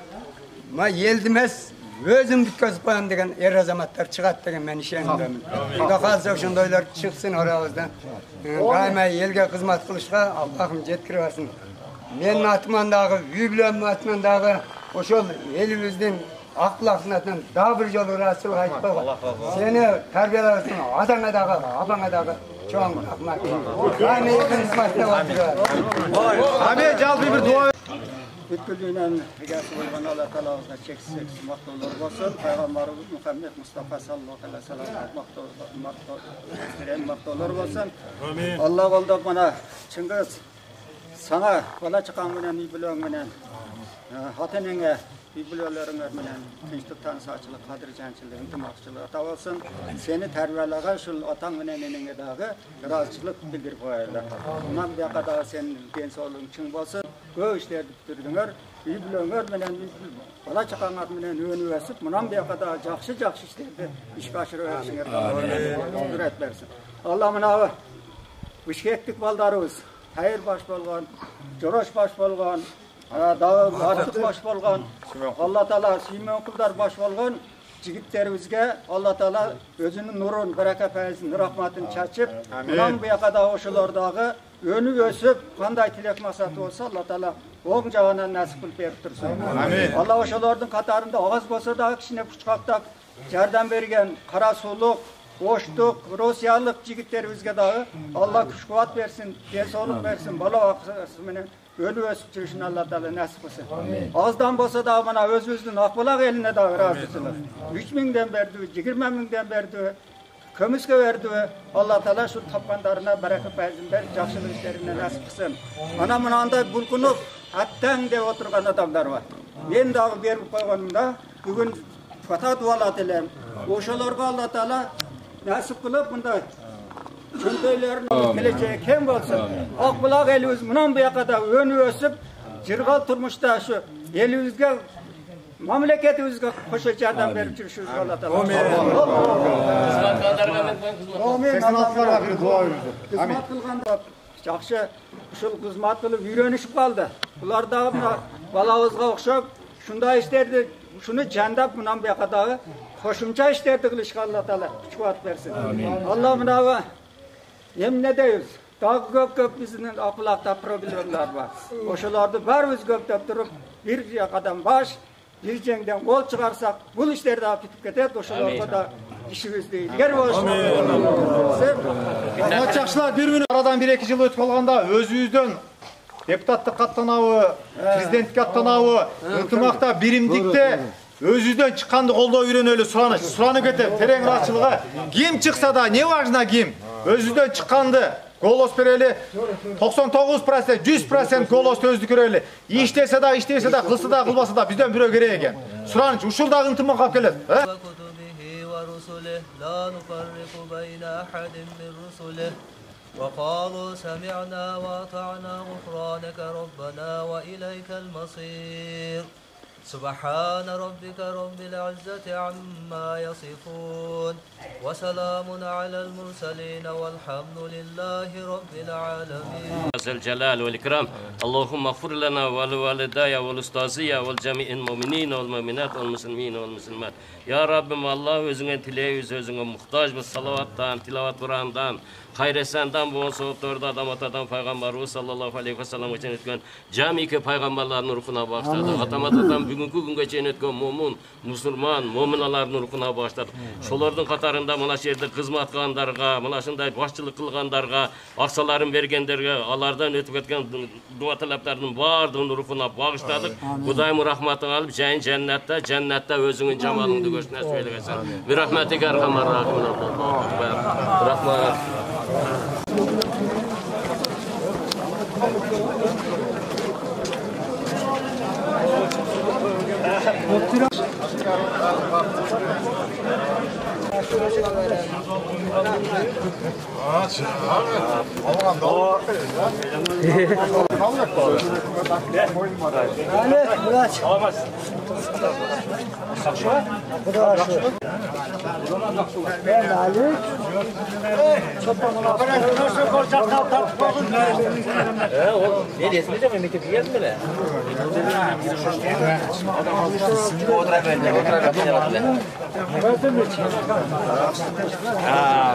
елдімес özüm bitközüp koyam degen er azamatlar çıgat degen men işenimdemin. Kuda kalsa ошондойлор çıksın arabızdan. Daima elge kızmat kılışka Allah'ım jetkire versin. Menin atımdan dağı, üybilemin atımdan dağı oşol elimizden aklakınatından daha bir yolu rasılık aytpayga. Seni terbiyelersin adana dağı, abana dağı. Çoğun rahmat. Daima elge kızmatına batırıyor. Abi jalpy bir dua Bütküllüğünden hegasi bolgan Allah Teala'mızga cheksiz maqtovlar bolsun. Peygamberimiz Muhammed Mustafa sallallahu aleyhi ve sellem maqtovlar bolsun. Amin. Allah qoldop mana Çıngiz sana bala çıkan menen bilen menen hatenenge biblioleringer menen tinchlik tanışachılık, qadirjanchilik, intimaqçılık ata bolsun. Seni terbiyelagan şul atang menen enenge dagı razıçılık bildirip koyarlar. Bundan bir kadar senin densoğluğun çın bolsun. Köy işlerdi bitirdiler. Biblioleringer menen bala çıkanlar menen önü esip bundan bir kadar jakşı işlerdi iş başarı versinler. Kudret versin. Allah mına Bişkeklik baldarыбыз hayır baş bolgan, joroş baş bolgan, artık baş bolgan, Allah Teala Süleyman Kullar baş bolgan jigitlerimizge Allah Teala özünün nurun, bereket feyzin, rahmatını çaçıp, bundan bu yakada oşulardagı önü ösüp, kanday tilek masatı olsa Allah Teala oğun jagana nasip kılıp berip tursun. Allah oşulardın katarında ağız bolsa da kişine puçkaktak jardan bergen kara suluk, boşluk, Rusiyalık jigitlerimizge dağı Allah güç kuvvet versin, densoğluk versin, bala vakısı menen önü ösüp жүрүшүн Allah Teala nasip kılsın. Azdan bolsa da mana özümüzdün Akbulak eline dağı razısınız. 3000'den berdi, 20.000'den berdi, kömüske verdi. Allah Teala şu tapkanlarına bereket versin, jakşılık işlerine nasip kılsın. Ana mınanda bulkunup attan de oturgan adamlar var. Men dağı berip koyganımda bugün fata dualar dilem. Oşolarga Allah Teala nasip kılıp bunda Şönteylerin geleceği kim olsun. Akbulak elimiz bundan bu yakada önü ösüp, jirgal turmuşta şu elimizge, mamleketimizge hoşa jardam berip жүрüşüz Allah Taala. Amin. Amin. Kızmat bir dua ediyoruz. Kızmat kılganda жақсы ушул кызмат кылып үйрөнүшүп калды. Булар дагы мына балабызга окшоп ушундай иштерди, ушуну жандап мындан буяка дагы кошумча иштерди кылышка Алла Таала күч-кубат берсин. Алла мынабы эмне дейбиз? Дагы көп биздин акылакта проблемалар бар. Ошолорду баарыбыз көптөп туруп, бир жакадан баш, бир жеңден кол чыгарсак, бул иштер дагы бүтүп кетет. Ошолорго да işimizde ilgili olsun. Жакшылар, бир мүнөт арадан 1-2 жыл өтүп калганда өзүбүздөн депутаттык аттанабы, президенттик аттанабы, ынтымакта, биримдикте өзүбүздөн чыкканды колдоо үйрөнөлү суранып кетем. Терең ырачылыгы ким чыкса да, не важно ким, өзүбүздөн чыкканды голос берели, 99%, 100% голос өздүкүрөлү. Иштесе да, кылса да, кылбаса да бизден бирөө керек экен. Сураныч ушул дагы ынтымак алып келет. ورسله لا نفرق بين أحد من رسله وقالوا سمعنا وأطعنا غفرانك ربنا وإليك المصير سبحان ربك رب العزة عما يصفون وسلام على المرسلين والحمد لله رب العالمين. الجلال والإكرام اللهم اغفر لنا ولوالدي والأستاذية والجميع المؤمنين والمؤمنات والمسلمين والمسلمات. Ya Rabbim Allah özüne tileyiz, özüne muhtaçmız salavattan, tilavat Kur'an'dan, hayresandan, bu soğuklarda adam atadan Peygamberimiz sallallahu aleyhi ve sellem için etken cami-ki peygamberlerin ruhuna başladı. Atamatadan bugünkü gün geçen etken mumun, musulman, muminaların ruhuna başladı. Şolardan katarında mına şerde kızmat kılanlarga, mına şunday başçılık kılganlarga, aksaların bergenlerge, alardan ötüp etken dua talaplarının bardığın ruhuna bağışladık. Kudayım rahmatını alıp cennette özünün cemalını görsün söyleyesin. Bir rahmetike erhamar rahimin Allah. Rahman.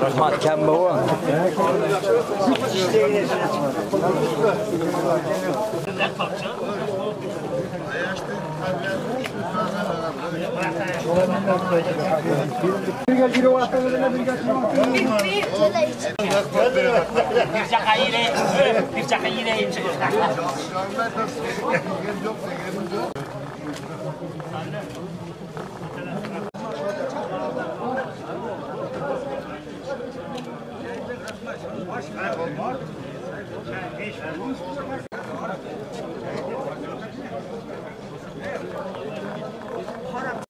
Rahmat kembe